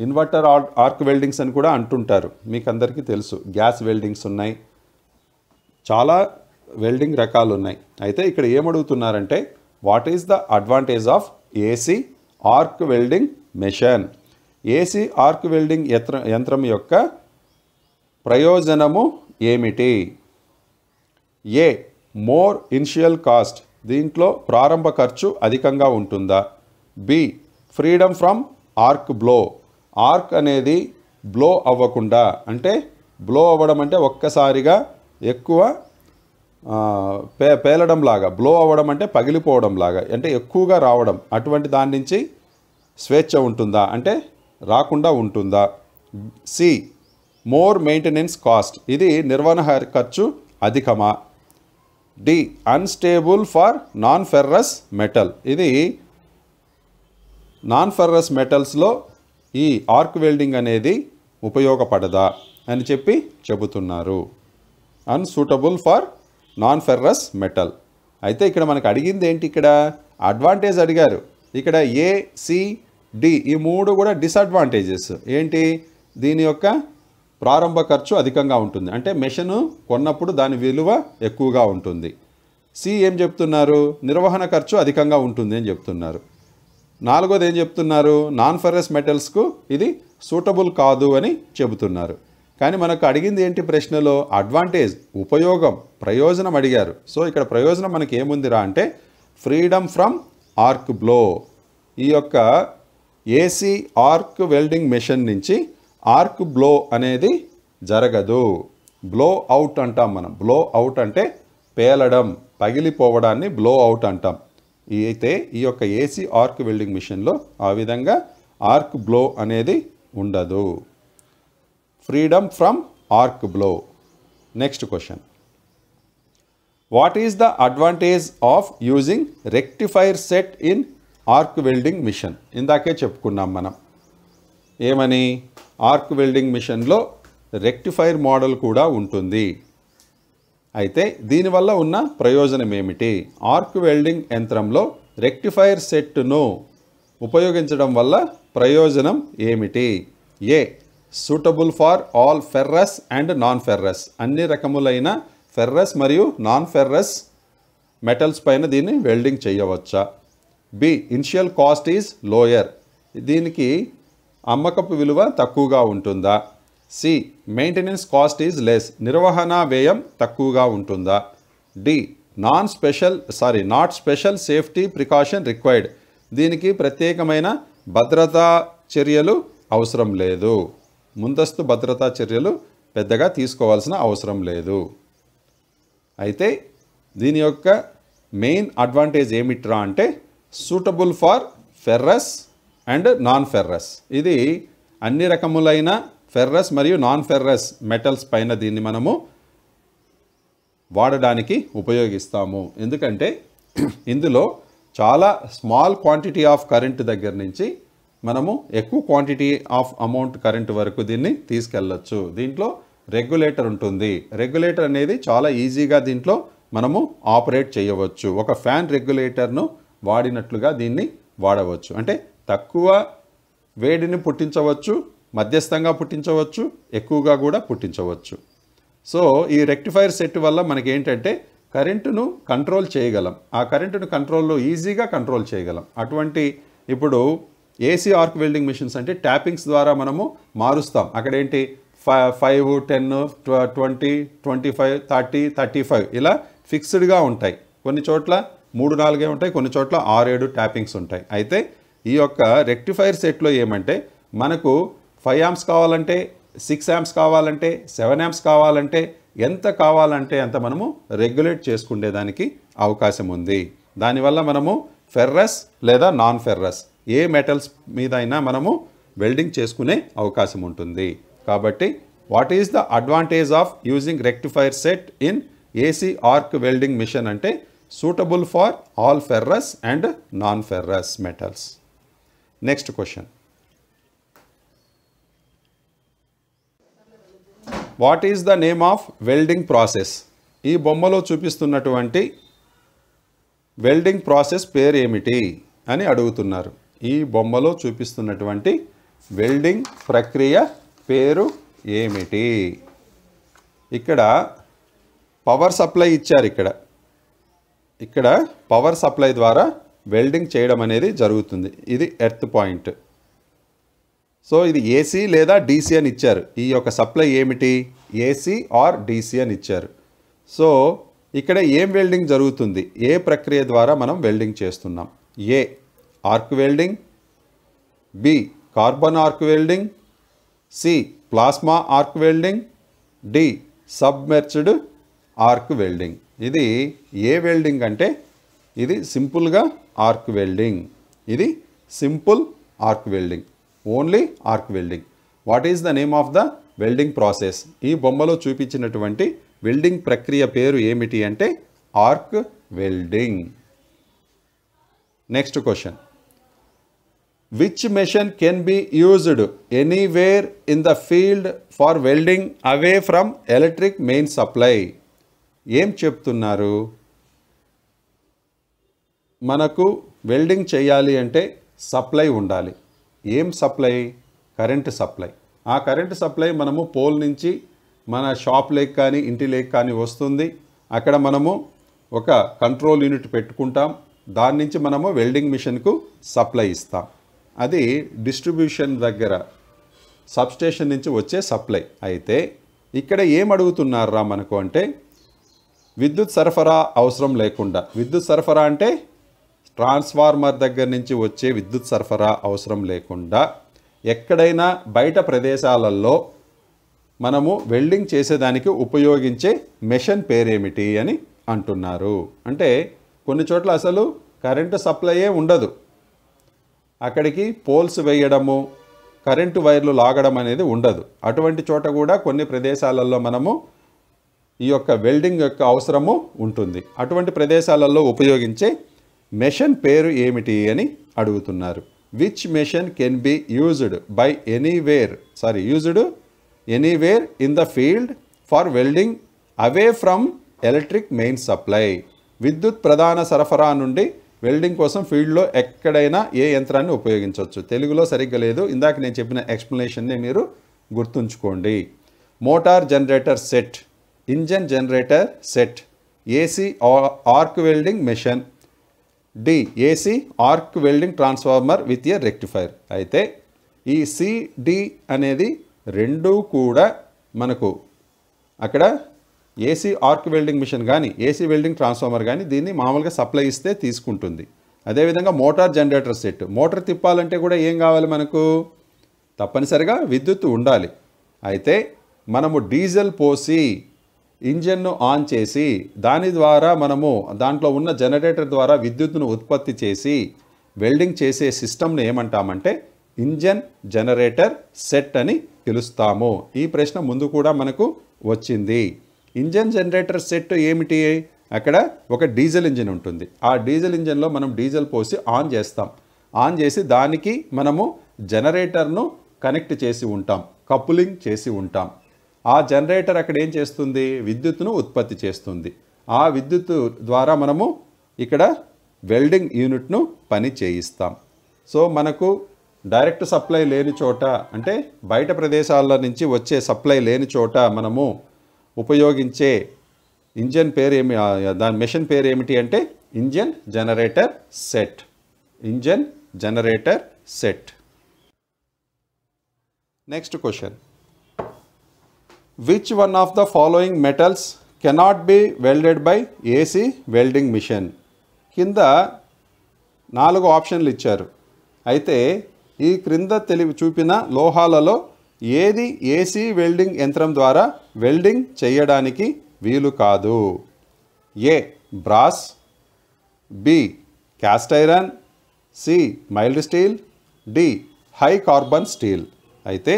ఇన్వర్టర్ ఆర్క్ వెల్డింగ్స్ అని కూడా అంటుంటారు. మీకు అందరికీ తెలుసు. గ్యాస్ వెల్డింగ్స్ ఉన్నాయి, చాలా వెల్డింగ్ రకాలు ఉన్నాయి. అయితే ఇక్కడ ఏమడుగుతున్నారంటే what is the advantage of AC arc welding machine? AC arc welding యంత్రం యొక్క ప్రయోజనము ఏమిటి? ఏ మోర్ ఇనిషియల్ కాస్ట్, దీంట్లో ప్రారంభ ఖర్చు అధికంగా ఉంటుందా? B freedom from arc blow, arc అనేది బ్లో అవ్వకుండా, అంటే బ్లో అవ్వడం అంటే ఒక్కసారిగా ఎక్కువ పేలడం లాగా, బ్లో అవ్వడం అంటే పగిలిపోవడం లాగా, అంటే ఎక్కువగా రావడం, అటువంటి దాని నుంచి స్వేచ్ఛ ఉంటుందా అంటే రాకుండా ఉంటుందా? సి మోర్ మెయింటెనెన్స్ కాస్ట్, ఇది నిర్వహణ ఖర్చు అధికమా? D unstable for non ferrous metal, ఇది నాన్ ఫెర్రస్ మెటల్స్లో ఈ ఆర్క్ వెల్డింగ్ అనేది ఉపయోగపడదా అని చెప్పి చెబుతున్నారు. Unsuitable for non ferrous metal. అయితే ఇక్కడ మనకు అడిగింది ఏంటి? ఇక్కడ అడ్వాంటేజ్ అడిగారు. ఇక్కడ ఏ, సి, డి ఈ మూడు కూడా డిసడ్వాంటేజెస్. ఏంటి? దీని యొక్క ప్రారంభ ఖర్చు అధికంగా ఉంటుంది, అంటే మెషిన్ కొన్నప్పుడు దాని విలువ ఎక్కువగా ఉంటుంది. సి ఏం చెప్తున్నారు? నిర్వహణ ఖర్చు అధికంగా ఉంటుంది అని చెప్తున్నారు. నాలుగోది ఏం చెప్తున్నారు? నాన్ ఫెర్రస్ మెటల్స్కు ఇది సూటబుల్ కాదు అని చెబుతున్నారు. కానీ మనకు అడిగింది ఏంటి ప్రశ్నలో? అడ్వాంటేజ్, ఉపయోగం, ప్రయోజనం అడిగారు. సో ఇక్కడ ప్రయోజనం మనకి ఏముందిరా అంటే ఫ్రీడమ్ ఫ్రమ్ ఆర్క్ బ్లో. ఈ యొక్క ఏసీ ఆర్క్ వెల్డింగ్ మెషిన్ నుంచి ఆర్క్ బ్లో అనేది జరగదు. బ్లో అవుట్ అంటాం మనం. బ్లో అవుట్ అంటే పేలడం, పగిలిపోవడాన్ని బ్లో అవుట్ అంటాం. అయితే ఈ యొక్క ఏసీ ఆర్క్ వెల్డింగ్ మిషన్లో ఆ విధంగా ఆర్క్ బ్లో అనేది ఉండదు. Freedom from arc blow. Next question. What is the advantage of using rectifier set in arc welding machine? ఇందాకే చెప్పుకున్నాం మనం. ఏమని? ఆర్క్ వెల్డింగ్ మిషన్లో రెక్టిఫైర్ మోడల్ కూడా ఉంటుంది. అయితే దీనివల్ల ఉన్న ప్రయోజనం ఏమిటి? ఆర్క్ వెల్డింగ్ యంత్రంలో రెక్టిఫైర్ సెట్ను ఉపయోగించడం వల్ల ప్రయోజనం ఏమిటి? A suitable for all ferrous and non ferrous, అన్ని రకములైన ఫెర్రస్ మరియు నాన్ ఫెర్రస్ మెటల్స్ పైన దీన్ని వెల్డింగ్ చేయవచ్చా? B initial cost is lower, దీనికి అమ్మకపు విలువ తక్కువగా ఉంటుందా? C maintenance cost is less, నిర్వహణ వ్యయం తక్కువగా ఉంటుందా? D not special safety precaution required, దీనికి ప్రత్యేకమైన భద్రతా చర్యలు అవసరం లేదు, ముందస్తు భద్రతా చర్యలు పెద్దగా తీసుకోవాల్సిన అవసరం లేదు. అయితే దీని యొక్క మెయిన్ అడ్వాంటేజ్ ఏమిట్రా అంటే suitable for ferrous and non ferrous. ఇది అన్ని రకములైన ఫెర్రస్ మరియు నాన్ ఫెర్రస్ మెటల్స్ పైన దీన్ని మనము వాడడానికి ఉపయోగిస్తాము. ఎందుకంటే ఇందులో చాలా స్మాల్ క్వాంటిటీ ఆఫ్ కరెంట్ దగ్గర నుంచి మనము ఎక్కువ క్వాంటిటీ ఆఫ్ అమౌంట్ కరెంట్ వరకు దీన్ని తీసుకెళ్ళచ్చు. దీంట్లో రెగ్యులేటర్ ఉంటుంది. రెగ్యులేటర్ అనేది చాలా ఈజీగా దీంట్లో మనము ఆపరేట్ చేయవచ్చు. ఒక ఫ్యాన్ రెగ్యులేటర్ను వాడినట్లుగా దీన్ని వాడవచ్చు. అంటే తక్కువ వేడిని పుట్టించవచ్చు, మధ్యస్థంగా పుట్టించవచ్చు, ఎక్కువగా కూడా పుట్టించవచ్చు. సో ఈ రెక్టిఫైర్ సెట్ వల్ల మనకి ఏంటంటే కరెంటును కంట్రోల్ చేయగలం. ఆ కరెంటును ఈజీగా కంట్రోల్ చేయగలం. అటువంటి ఇప్పుడు ఏసీ ఆర్క్ వెల్డింగ్ మిషన్స్ అంటే ట్యాపింగ్స్ ద్వారా మనము మారుస్తాం. అక్కడేంటి 5, 10, 20, 25, 30, 35 ఇలా ఫిక్స్డ్గా ఉంటాయి. కొన్ని చోట్ల 3-4 ఉంటాయి, కొన్ని చోట్ల 6-7 ట్యాపింగ్స్ ఉంటాయి. అయితే ఈ యొక్క రెక్టిఫైర్ సెట్లో ఏమంటే మనకు 5 amps కావాలంటే, 6 amps కావాలంటే, 7 amps కావాలంటే, ఎంత కావాలంటే అంత మనము రెగ్యులేట్ చేసుకునేదానికి అవకాశం ఉంది. దానివల్ల మనము ఫెర్రస్ లేదా నాన్ ఫెర్రస్ ఏ మెటల్స్ మీద అయినా మనము వెల్డింగ్ చేసుకునే అవకాశం ఉంటుంది. కాబట్టి what is the advantage of using rectifier set in AC arc welding machine అంటే suitable for all ferrous and non ferrous metals. Next question, what is the name of welding process? ఈ బొమ్మలో చూపిస్తున్నటువంటి welding process పేరు ఏమిటి అని అడుగుతున్నారు. ఈ బొమ్మలో చూపిస్తున్నటువంటి వెల్డింగ్ ప్రక్రియ పేరు ఏమిటి? ఇక్కడ పవర్ సప్లై ఇచ్చారు. ఇక్కడ పవర్ సప్లై ద్వారా వెల్డింగ్ చేయడం అనేది జరుగుతుంది. ఇది ఎర్త్ పాయింట్. సో ఇది ఏసీ లేదా డీసీ అని ఇచ్చారు. ఈ యొక్క సప్లై ఏమిటి? ఏసీ ఆర్ డీసీ అని ఇచ్చారు. సో ఇక్కడ ఏం వెల్డింగ్ జరుగుతుంది? ఏ ప్రక్రియ ద్వారా మనం వెల్డింగ్ చేస్తున్నాం? A arc welding, B carbon arc welding, C plasma arc welding, D submerged arc welding. ఇది ఏ వెల్డింగ్ అంటే ఇది సింపుల్గా ఆర్క్ వెల్డింగ్. ఇది simple arc welding, only arc welding. What is the name of the welding process? ఈ బొమ్మలో చూపించినటువంటి welding ప్రక్రియ పేరు ఏమిటి అంటే arc welding. Next question, which machine can be used anywhere in the field for welding away from electric main supply? ఏం చెప్తున్నారు? మనకు వెల్డింగ్ చేయాలి అంటే సప్లై ఉండాలి. ఏం సప్లై? Current supply. ఆ కరెంటు సప్లై మనము పోల్ నుంచి మన షాప్ లేక్ కానీ ఇంటి లేక్ కానీ వస్తుంది. అక్కడ మనము ఒక కంట్రోల్ యూనిట్ పెట్టుకుంటాం. దాని నుంచి మనము వెల్డింగ్ మిషన్కు సప్లై ఇస్తాం. అది డిస్ట్రిబ్యూషన్ దగ్గర సబ్స్టేషన్ నుంచి వచ్చే సప్లై. అయితే ఇక్కడ ఏం అడుగుతున్నారా మనకు అంటే విద్యుత్ సరఫరా అవసరం లేకుండా, విద్యుత్ సరఫరా అంటే ట్రాన్స్ఫార్మర్ దగ్గర నుంచి వచ్చే విద్యుత్ సరఫరా అవసరం లేకుండా ఎక్కడైనా బయట ప్రదేశాలలో మనము వెల్డింగ్ చేసేదానికి ఉపయోగించే మెషిన్ పేరేమిటి అని అంటున్నారు. అంటే కొన్ని చోట్ల అసలు కరెంటు సప్లైయే ఉండదు. అక్కడికి పోల్స్ వేయడము, కరెంటు వైర్లు లాగడం అనేది ఉండదు. అటువంటి చోట కూడా కొన్ని ప్రదేశాలలో మనము ఈ యొక్క వెల్డింగ్ యొక్క అవసరము ఉంటుంది. అటువంటి ప్రదేశాలలో ఉపయోగించే మెషిన్ పేరు ఏమిటి అని అడుగుతున్నారు. Which machine can be used by used anywhere in the field for welding away from electric main supply? విద్యుత్ ప్రధాన సరఫరా నుండి వెల్డింగ్ కోసం ఫీల్డ్లో ఎక్కడైనా ఏ యంత్రాన్ని ఉపయోగించవచ్చు. తెలుగులో సరిగ్గా లేదు, ఇందాక నేను చెప్పిన ఎక్స్ప్లెనేషన్ని మీరు గుర్తుంచుకోండి. Motor generator set, engine generator set, AC arc welding machine, D AC arc welding transformer with a rectifier. అయితే ఈ సిడి అనేది రెండూ కూడా మనకు అక్కడ ఏసీ ఆర్క్ వెల్డింగ్ మిషన్ కానీ ఏసీ వెల్డింగ్ ట్రాన్స్ఫార్మర్ కానీ దీన్ని మామూలుగా సప్లై ఇస్తే తీసుకుంటుంది. అదేవిధంగా మోటార్ జనరేటర్ సెట్, మోటార్ తిప్పాలంటే కూడా ఏం కావాలి మనకు? తప్పనిసరిగా విద్యుత్ ఉండాలి. అయితే మనము డీజిల్ పోసి ఇంజన్ను ఆన్ చేసి దాని ద్వారా మనము దాంట్లో ఉన్న జనరేటర్ ద్వారా విద్యుత్తును ఉత్పత్తి చేసి వెల్డింగ్ చేసే సిస్టమ్ను ఏమంటామంటే ఇంజన్ జనరేటర్ సెట్ అని పిలుస్తాము. ఈ ప్రశ్న ముందు కూడా మనకు వచ్చింది. ఇంజన్ జనరేటర్ సెట్ ఏమిటి? అక్కడ ఒక డీజిల్ ఇంజిన్ ఉంటుంది. ఆ డీజిల్ ఇంజిన్లో మనం డీజిల్ పోసి ఆన్ చేస్తాం. ఆన్ చేసి దానికి మనము జనరేటర్ను కనెక్ట్ చేసి ఉంటాం, కపులింగ్ చేసి ఉంటాం. ఆ జనరేటర్ అక్కడ ఏం చేస్తుంది? విద్యుత్తును ఉత్పత్తి చేస్తుంది. ఆ విద్యుత్తు ద్వారా మనము ఇక్కడ వెల్డింగ్ యూనిట్ను పని చేయిస్తాం. సో మనకు డైరెక్ట్ సప్లై లేని చోట, అంటే బయట ప్రదేశాల నుంచి వచ్చే సప్లై లేని చోట మనము ఉపయోగించే ఇంజన్ పేరు దాని మెషిన్ పేరు ఏమిటి అంటే engine generator set. Engine generator set. Next question. Which one of the following metals cannot be welded by AC welding machine? కింద 4 ఆప్షన్లు ఇచ్చారు. అయితే ఈ క్రింద చూపిన లోహాలలో ఏది ఏసీ వెల్డింగ్ యంత్రం ద్వారా వెల్డింగ్ చేయడానికి వీలు కాదు? A brass, B cast iron, C mild steel, D high carbon steel. అయితే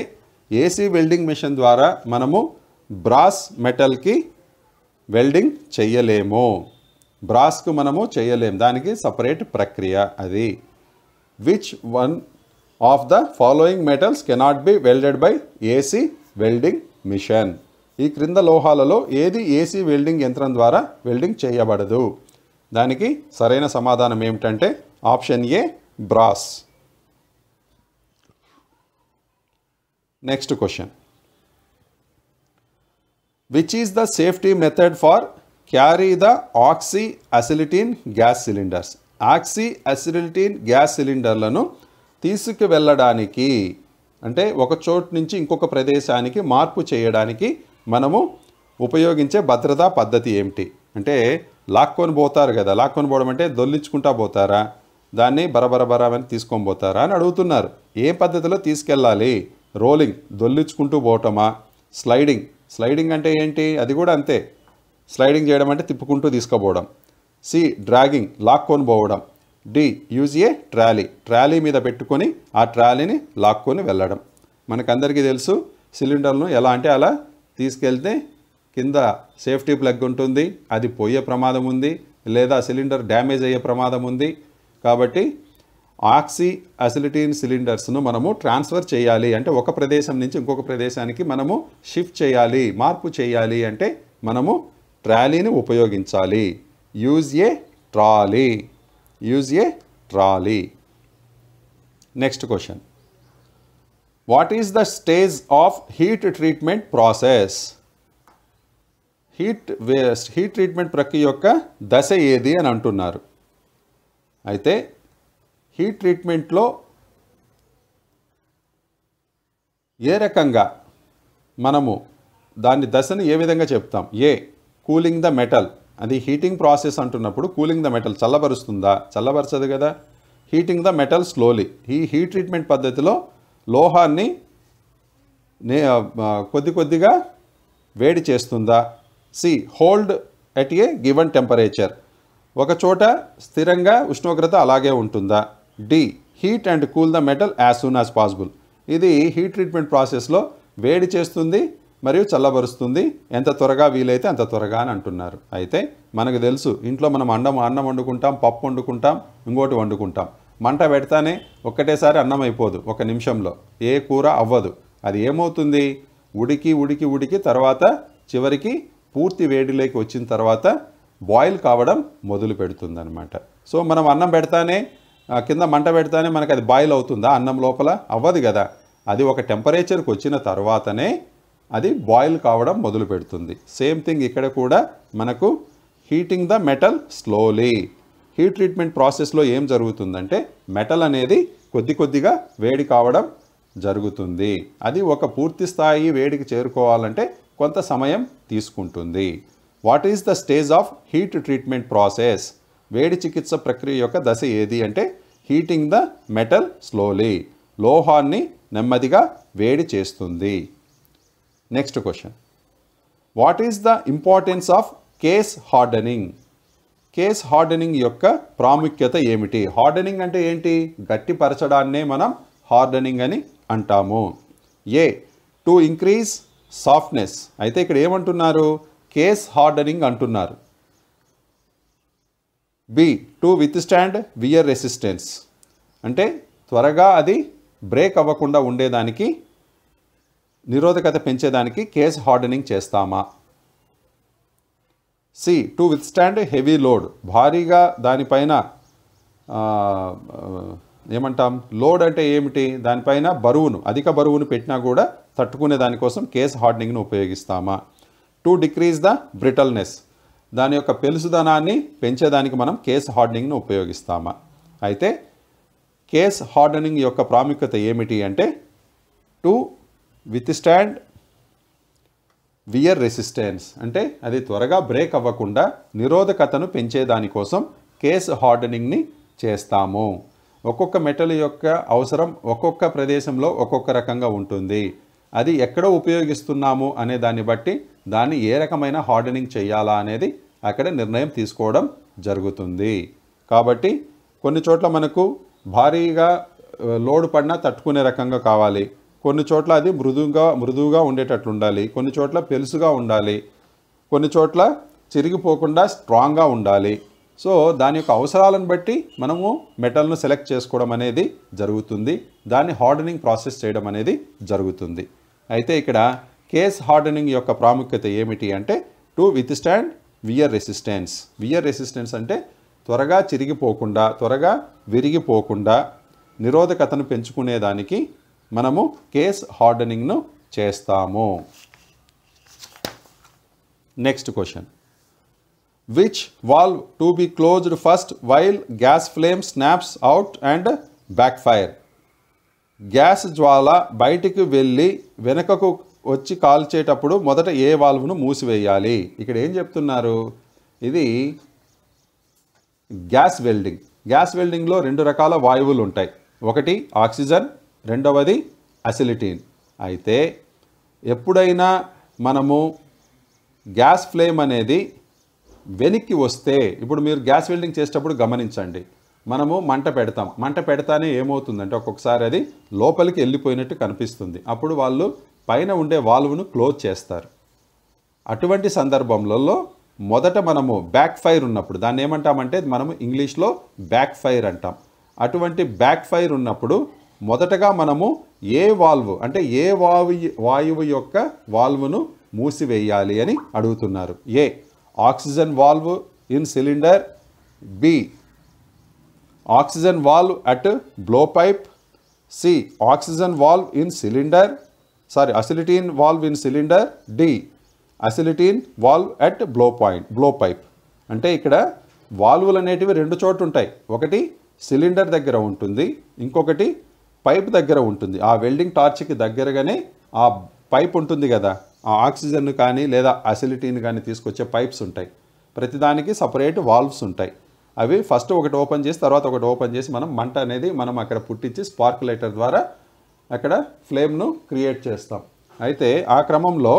ఏసీ వెల్డింగ్ మిషన్ ద్వారా మనము బ్రాస్ మెటల్కి వెల్డింగ్ చెయ్యలేము. బ్రాస్కు మనము చేయలేము, దానికి సపరేట్ ప్రక్రియ అది. Which one of the following metals cannot be welded by AC welding machine? ఈ క్రింద లోహాలలో ఏది ఏసీ వెల్డింగ్ యంత్రం ద్వారా వెల్డింగ్ చేయబడదు? దానికి సరైన సమాధానం ఏమిటంటే option A brass. Next question. Which is the safety method for carry the oxy acetylene gas cylinders? Oxy acetylene gas సిలిండర్లను తీసుకువెళ్ళడానికి, అంటే ఒక చోటు నుంచి ఇంకొక ప్రదేశానికి మార్పు చేయడానికి మనము ఉపయోగించే భద్రతా పద్ధతి ఏమిటి? అంటే లాక్కొని పోతారు కదా, లాక్కొని పోవడం అంటే దొల్లించుకుంటా పోతారా, దాన్ని బరబరబరమని తీసుకొని పోతారా అని అడుగుతున్నారు. ఏ పద్ధతిలో తీసుకెళ్ళాలి? రోలింగ్, దొల్లించుకుంటూ పోవటమా? స్లైడింగ్, స్లైడింగ్ అంటే ఏంటి? అది కూడా అంతే, స్లైడింగ్ చేయడం అంటే తిప్పుకుంటూ తీసుకుపోవడం. సి డ్రాగింగ్, లాక్కొని పోవడం. D use a trolley, trolley మీద పెట్టుకొని ఆ ట్రాలీని లాక్కొని వెళ్ళడం. మనకందరికీ తెలుసు సిలిండర్ను ఎలా అంటే అలా తీసుకెళ్తే కింద సేఫ్టీ ప్లగ్ ఉంటుంది, అది పోయే ప్రమాదం ఉంది, లేదా సిలిండర్ డ్యామేజ్ అయ్యే ప్రమాదం ఉంది. కాబట్టి ఆక్సీ అసిలిటీన్ సిలిండర్స్ను మనము ట్రాన్స్ఫర్ చేయాలి అంటే ఒక ప్రదేశం నుంచి ఇంకొక ప్రదేశానికి మనము షిఫ్ట్ చేయాలి, మార్పు చేయాలి అంటే మనము ట్రాలీని ఉపయోగించాలి. Use a trolley, use a trolley. Next question. What is the stage of heat treatment process? Heat treatment ప్రక్రియ యొక్క దశ ఏది అని అంటున్నారు. అయితే హీట్ ట్రీట్మెంట్లో ఏ రకంగా మనము దాని దశను ఏ విధంగా చెప్తాం? ఏ కూలింగ్ ద మెటల్, అది హీటింగ్ ప్రాసెస్ అంటున్నప్పుడు కూలింగ్ ద మెటల్ చల్లబరుస్తుందా? చల్లబరచదు కదా. హీటింగ్ ద మెటల్ స్లోలీ, ఈ హీట్ ట్రీట్మెంట్ పద్ధతిలో లోహాన్ని కొద్దిగా వేడి చేస్తుందా? C hold at a given temperature, ఒక చోట స్థిరంగా ఉష్ణోగ్రత అలాగే ఉంటుందా? D heat and cool the metal as soon as possible, ఇది హీట్ ట్రీట్మెంట్ ప్రాసెస్లో వేడి చేస్తుంది మరియు చల్లబరుస్తుంది, ఎంత త్వరగా వీలైతే అంత త్వరగా అని అంటున్నారు. అయితే మనకు తెలుసు ఇంట్లో మనం అన్నం వండుకుంటాం, పప్పు వండుకుంటాం, ఇంకోటి వండుకుంటాం. మంట పెడతానే ఒక్కటేసారి అన్నం అయిపోదు, ఒక నిమిషంలో ఏ కూర అవ్వదు. అది ఏమవుతుంది? ఉడికి తర్వాత చివరికి పూర్తి వేడిలోకి వచ్చిన తర్వాత బాయిల్ కావడం మొదలు పెడుతుంది అనమాట. సో మనం అన్నం పెడతానే కింద మంట పెడతానే మనకు అది బాయిల్ అవుతుందా? అన్నం లోపల అవ్వదు కదా. అది ఒక టెంపరేచర్కి వచ్చిన తర్వాతనే అది బాయిల్ కావడం మొదలు పెడుతుంది. సేమ్ థింగ్ ఇక్కడ కూడా మనకు heating the metal slowly, heat treatment ప్రాసెస్లో ఏం జరుగుతుందంటే మెటల్ అనేది కొద్దిగా వేడి కావడం జరుగుతుంది. అది ఒక పూర్తి స్థాయి వేడికి చేరుకోవాలంటే కొంత సమయం తీసుకుంటుంది. What is the stage of heat treatment process? వేడి చికిత్స ప్రక్రియ యొక్క దశ ఏది అంటే హీటింగ్ ద మెటల్ స్లోలీ, లోహాన్ని నెమ్మదిగా వేడి చేస్తుంది. Next question. What is the importance of case hardening? Case hardening యొక్క ప్రాముఖ్యత ఏమిటి? హార్డనింగ్ అంటే ఏంటి? గట్టిపరచడాన్నే మనం హార్డనింగ్ అని అంటాము. A, to increase softness. అయితే ఇక్కడ ఏమంటున్నారు? కేస్ హార్డనింగ్ అంటున్నారు. B, to withstand wear resistance. అంటే త్వరగా అది బ్రేక్ అవ్వకుండా ఉండేదానికి, నిరోధకత పెంచేదానికి కేస్ హార్డనింగ్ చేస్తామా? C, to withstand heavy load. భారీగా దానిపైన ఏమంటాం? లోడ్ అంటే ఏమిటి? దానిపైన బరువును, అధిక బరువును పెట్టినా కూడా తట్టుకునే దానికోసం కేస్ హార్డనింగ్ను ఉపయోగిస్తామా? To decrease the brittleness. దాని యొక్క పెలుసుదనాన్ని పెంచేదానికి మనం కేస్ హార్డనింగ్ను ఉపయోగిస్తామా? అయితే కేస్ హార్డనింగ్ యొక్క ప్రాముఖ్యత ఏమిటి అంటే టు విత్స్టాండ్ వియర్ రెసిస్టెన్స్. అంటే అది త్వరగా బ్రేక్ అవ్వకుండా నిరోధకతను పెంచేదానికోసం కేస్ హార్డనింగ్ని చేస్తాము. ఒక్కొక్క మెటల్ యొక్క అవసరం ఒక్కొక్క ప్రదేశంలో ఒక్కొక్క రకంగా ఉంటుంది. అది ఎక్కడ ఉపయోగిస్తున్నాము అనే దాన్ని బట్టి దాన్ని ఏ రకమైన హార్డనింగ్ చేయాలా అనేది అక్కడ నిర్ణయం తీసుకోవడం జరుగుతుంది. కాబట్టి కొన్ని చోట్ల మనకు భారీగా లోడ్ పడినా తట్టుకునే రకంగా కావాలి, కొన్ని చోట్ల అది మృదువుగా ఉండేటట్లు ఉండాలి, కొన్ని చోట్ల పెలుసుగా ఉండాలి, కొన్ని చోట్ల చిరిగిపోకుండా స్ట్రాంగ్గా ఉండాలి. సో దాని యొక్క అవసరాలను బట్టి మనము మెటల్ను సెలెక్ట్ చేసుకోవడం అనేది జరుగుతుంది. దాన్ని హార్డనింగ్ ప్రాసెస్ చేయడం అనేది జరుగుతుంది. అయితే ఇక్కడ కేస్ హార్డనింగ్ యొక్క ప్రాముఖ్యత ఏమిటి అంటే to withstand wear resistance. Wear resistance అంటే త్వరగా చిరిగిపోకుండా, త్వరగా విరిగిపోకుండా నిరోధకతను పెంచుకునేదానికి మనము కేస్ హార్డనింగ్ను చేస్తాము. Next question. Which valve to be closed first while gas flame snaps out and back fire? Gas జ్వాల బయటికి వెళ్ళి వెనుకకు వచ్చి కాల్చేటప్పుడు మొదట ఏ వాల్వ్ను మూసివేయాలి? ఇక్కడ ఏం చెప్తున్నారు? ఇది గ్యాస్ వెల్డింగ్. గ్యాస్ వెల్డింగ్లో రెండు రకాల వాయువులు ఉంటాయి. ఒకటి ఆక్సిజన్, రెండవది అసిలిటీన్. అయితే ఎప్పుడైనా మనము గ్యాస్ ఫ్లేమ్ అనేది వెనక్కి వస్తే, ఇప్పుడు మీరు గ్యాస్ వెల్డింగ్ చేసేటప్పుడు గమనించండి, మనము మంట పెడతాం. మంట పెడతానే ఏమవుతుందంటే ఒక్కొక్కసారి అది లోపలికి వెళ్ళిపోయినట్టు కనిపిస్తుంది. అప్పుడు వాళ్ళు పైన ఉండే వాల్వ్ను క్లోజ్ చేస్తారు. అటువంటి సందర్భంలో మొదట మనము బ్యాక్ ఫైర్ ఉన్నప్పుడు, దాన్ని ఏమంటామంటే మనము ఇంగ్లీష్లో బ్యాక్ ఫైర్ అంటాం. అటువంటి బ్యాక్ ఫైర్ ఉన్నప్పుడు మొదటగా మనము ఏ వాల్వ్ అంటే ఏ వాయువు యొక్క వాల్వ్ను మూసివేయాలి అని అడుగుతున్నారు. A, oxygen valve in cylinder. B, oxygen valve at blow pipe. C, oxygen valve in cylinder, acetylene valve in cylinder. D, acetylene valve at blowpipe. అంటే ఇక్కడ వాల్వులు అనేటివి రెండు చోట్ల ఉంటాయి. ఒకటి సిలిండర్ దగ్గర ఉంటుంది, ఇంకొకటి పైప్ దగ్గర ఉంటుంది. ఆ వెల్డింగ్ టార్చ్కి దగ్గరగానే ఆ పైప్ ఉంటుంది కదా, ఆ ఆక్సిజన్ కానీ లేదా అసిలిటీన్ కానీ తీసుకొచ్చే పైప్స్ ఉంటాయి. ప్రతిదానికి సపరేట్ వాల్వ్స్ ఉంటాయి. అవి ఫస్ట్ ఒకటి ఓపెన్ చేసి తర్వాత ఒకటి ఓపెన్ చేసి మనం మంట అనేది మనం అక్కడ పుట్టించి స్పార్క్ లైటర్ ద్వారా అక్కడ ఫ్లేమ్ను క్రియేట్ చేస్తాం. అయితే ఆ క్రమంలో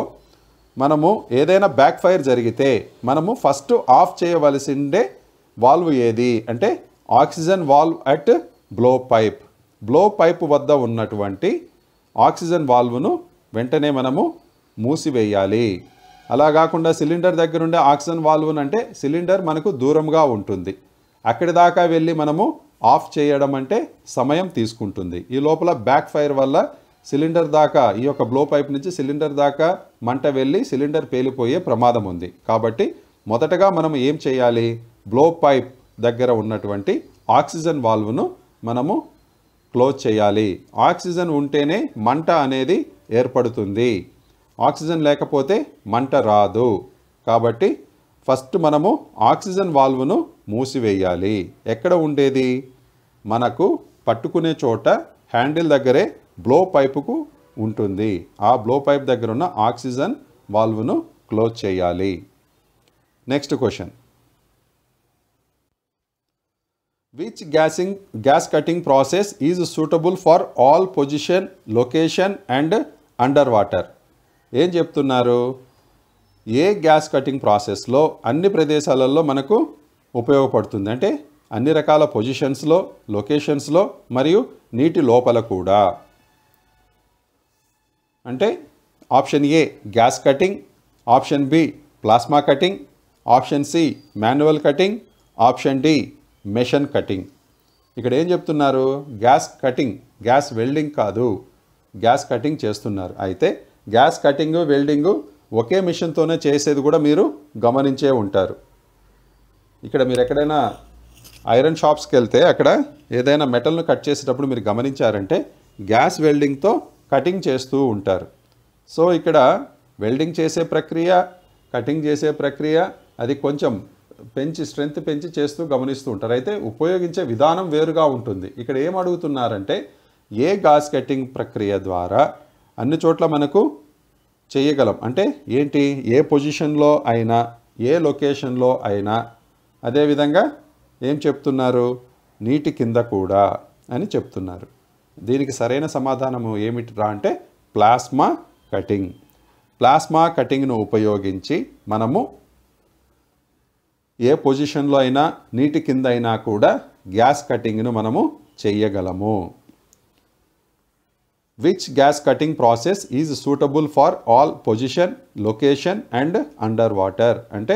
మనము ఏదైనా బ్యాక్ ఫైర్ జరిగితే మనము ఫస్ట్ ఆఫ్ చేయవలసిందే వాల్వ్ ఏది అంటే oxygen valve at blow pipe. Blow pipe వద్ద ఉన్నటువంటి ఆక్సిజన్ వాల్వ్ను వెంటనే మనము మూసివేయాలి. అలా కాకుండా సిలిండర్ దగ్గర ఉండే ఆక్సిజన్ వాల్వ్ను అంటే సిలిండర్ మనకు దూరంగా ఉంటుంది, అక్కడి దాకా వెళ్ళి మనము ఆఫ్ చేయడం అంటే సమయం తీసుకుంటుంది. ఈ లోపల బ్యాక్ ఫైర్ వల్ల సిలిండర్ దాకా, ఈ యొక్క బ్లో పైప్ నుంచి సిలిండర్ దాకా మంట వెళ్ళి సిలిండర్ పేలిపోయే ప్రమాదం ఉంది. కాబట్టి మొదటగా మనం ఏం చేయాలి? బ్లో పైప్ దగ్గర ఉన్నటువంటి ఆక్సిజన్ వాల్వ్ను మనము క్లోజ్ చేయాలి. ఆక్సిజన్ ఉంటేనే మంట అనేది ఏర్పడుతుంది, ఆక్సిజన్ లేకపోతే మంట రాదు. కాబట్టి ఫస్ట్ మనము ఆక్సిజన్ వాల్వ్ను మూసివేయాలి. ఎక్కడ ఉండేది? మనకు పట్టుకునే చోట హ్యాండిల్ దగ్గరే బ్లో పైపుకు ఉంటుంది. ఆ బ్లో పైప్ దగ్గర ఉన్న ఆక్సిజన్ వాల్వ్ను క్లోజ్ చేయాలి. Next question. Which gas cutting process is suitable for all position, location and under water? ఏం చెప్తున్నారు? ఏ గ్యాస్ కటింగ్ ప్రాసెస్లో అన్ని ప్రదేశాలలో మనకు ఉపయోగపడుతుంది అంటే అన్ని రకాల పొజిషన్స్లో, లొకేషన్స్లో మరియు నీటి లోపల కూడా. అంటే option A gas cutting, option B plasma cutting, option C manual cutting, option D machine cutting. ఇక్కడ ఏం చెప్తున్నారు? గ్యాస్ కటింగ్, గ్యాస్ వెల్డింగ్ కాదు, గ్యాస్ కటింగ్ చేస్తున్నారు. అయితే గ్యాస్ కటింగు వెల్డింగు ఒకే మిషన్తోనే చేసేది కూడా మీరు గమనించే ఉంటారు. ఇక్కడ మీరు ఎక్కడైనా ఐరన్ షాప్స్కి వెళ్తే అక్కడ ఏదైనా మెటల్ను కట్ చేసేటప్పుడు మీరు గమనించారంటే గ్యాస్ వెల్డింగ్తో కటింగ్ చేస్తూ ఉంటారు. సో ఇక్కడ వెల్డింగ్ చేసే ప్రక్రియ, కటింగ్ చేసే ప్రక్రియ అది కొంచెం స్ట్రెంత్ పెంచి చేస్తూ గమనిస్తూ ఉంటారు. అయితే ఉపయోగించే విధానం వేరుగా ఉంటుంది. ఇక్కడ ఏం అడుగుతున్నారంటే ఏ గ్యాస్ కటింగ్ ప్రక్రియ ద్వారా అన్ని చోట్ల మనకు చేయగలం అంటే ఏంటి, ఏ పొజిషన్లో అయినా, ఏ లొకేషన్లో అయినా, అదేవిధంగా ఏం చెప్తున్నారు, నీటి కింద కూడా అని చెప్తున్నారు. దీనికి సరైన సమాధానము ఏమిటిరా అంటే ప్లాస్మా కటింగ్. ప్లాస్మా కటింగ్ను ఉపయోగించి మనము ఏ పొజిషన్లో అయినా, నీటి కింద అయినా కూడా గ్యాస్ కటింగ్ను మనము చేయగలము. Which gas cutting process is suitable for all position, location and under water అంటే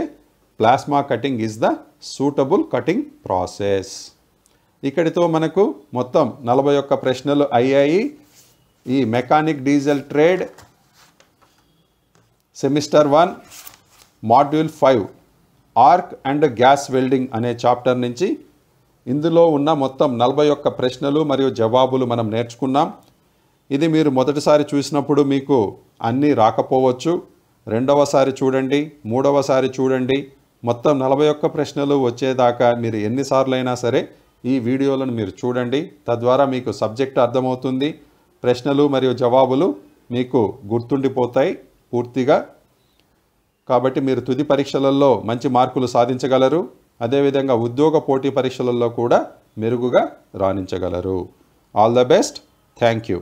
plasma cutting is the suitable cutting process. ఇక్కడితో మనకు మొత్తం 41 ప్రశ్నలు అయ్యాయి. ఈ mechanic diesel trade semester 1 module 5 arc and gas welding అనే చాప్టర్ నుంచి ఇందులో ఉన్న మొత్తం 41 ప్రశ్నలు మరియు జవాబులు మనం నేర్చుకున్నాం. ఇది మీరు మొదటిసారి చూసినప్పుడు మీకు అన్నీ రాకపోవచ్చు. రెండవసారి చూడండి, మూడవసారి చూడండి. మొత్తం 41 ప్రశ్నలు వచ్చేదాకా మీరు ఎన్నిసార్లైనా సరే ఈ వీడియోలను మీరు చూడండి. తద్వారా మీకు సబ్జెక్ట్ అర్థమవుతుంది. ప్రశ్నలు మరియు జవాబులు మీకు గుర్తుండిపోతాయి పూర్తిగా. కాబట్టి మీరు తుది పరీక్షలలో మంచి మార్కులు సాధించగలరు. అదేవిధంగా ఉద్యోగ పోటీ పరీక్షలలో కూడా మెరుగుగా రాణించగలరు. All the best. Thank you.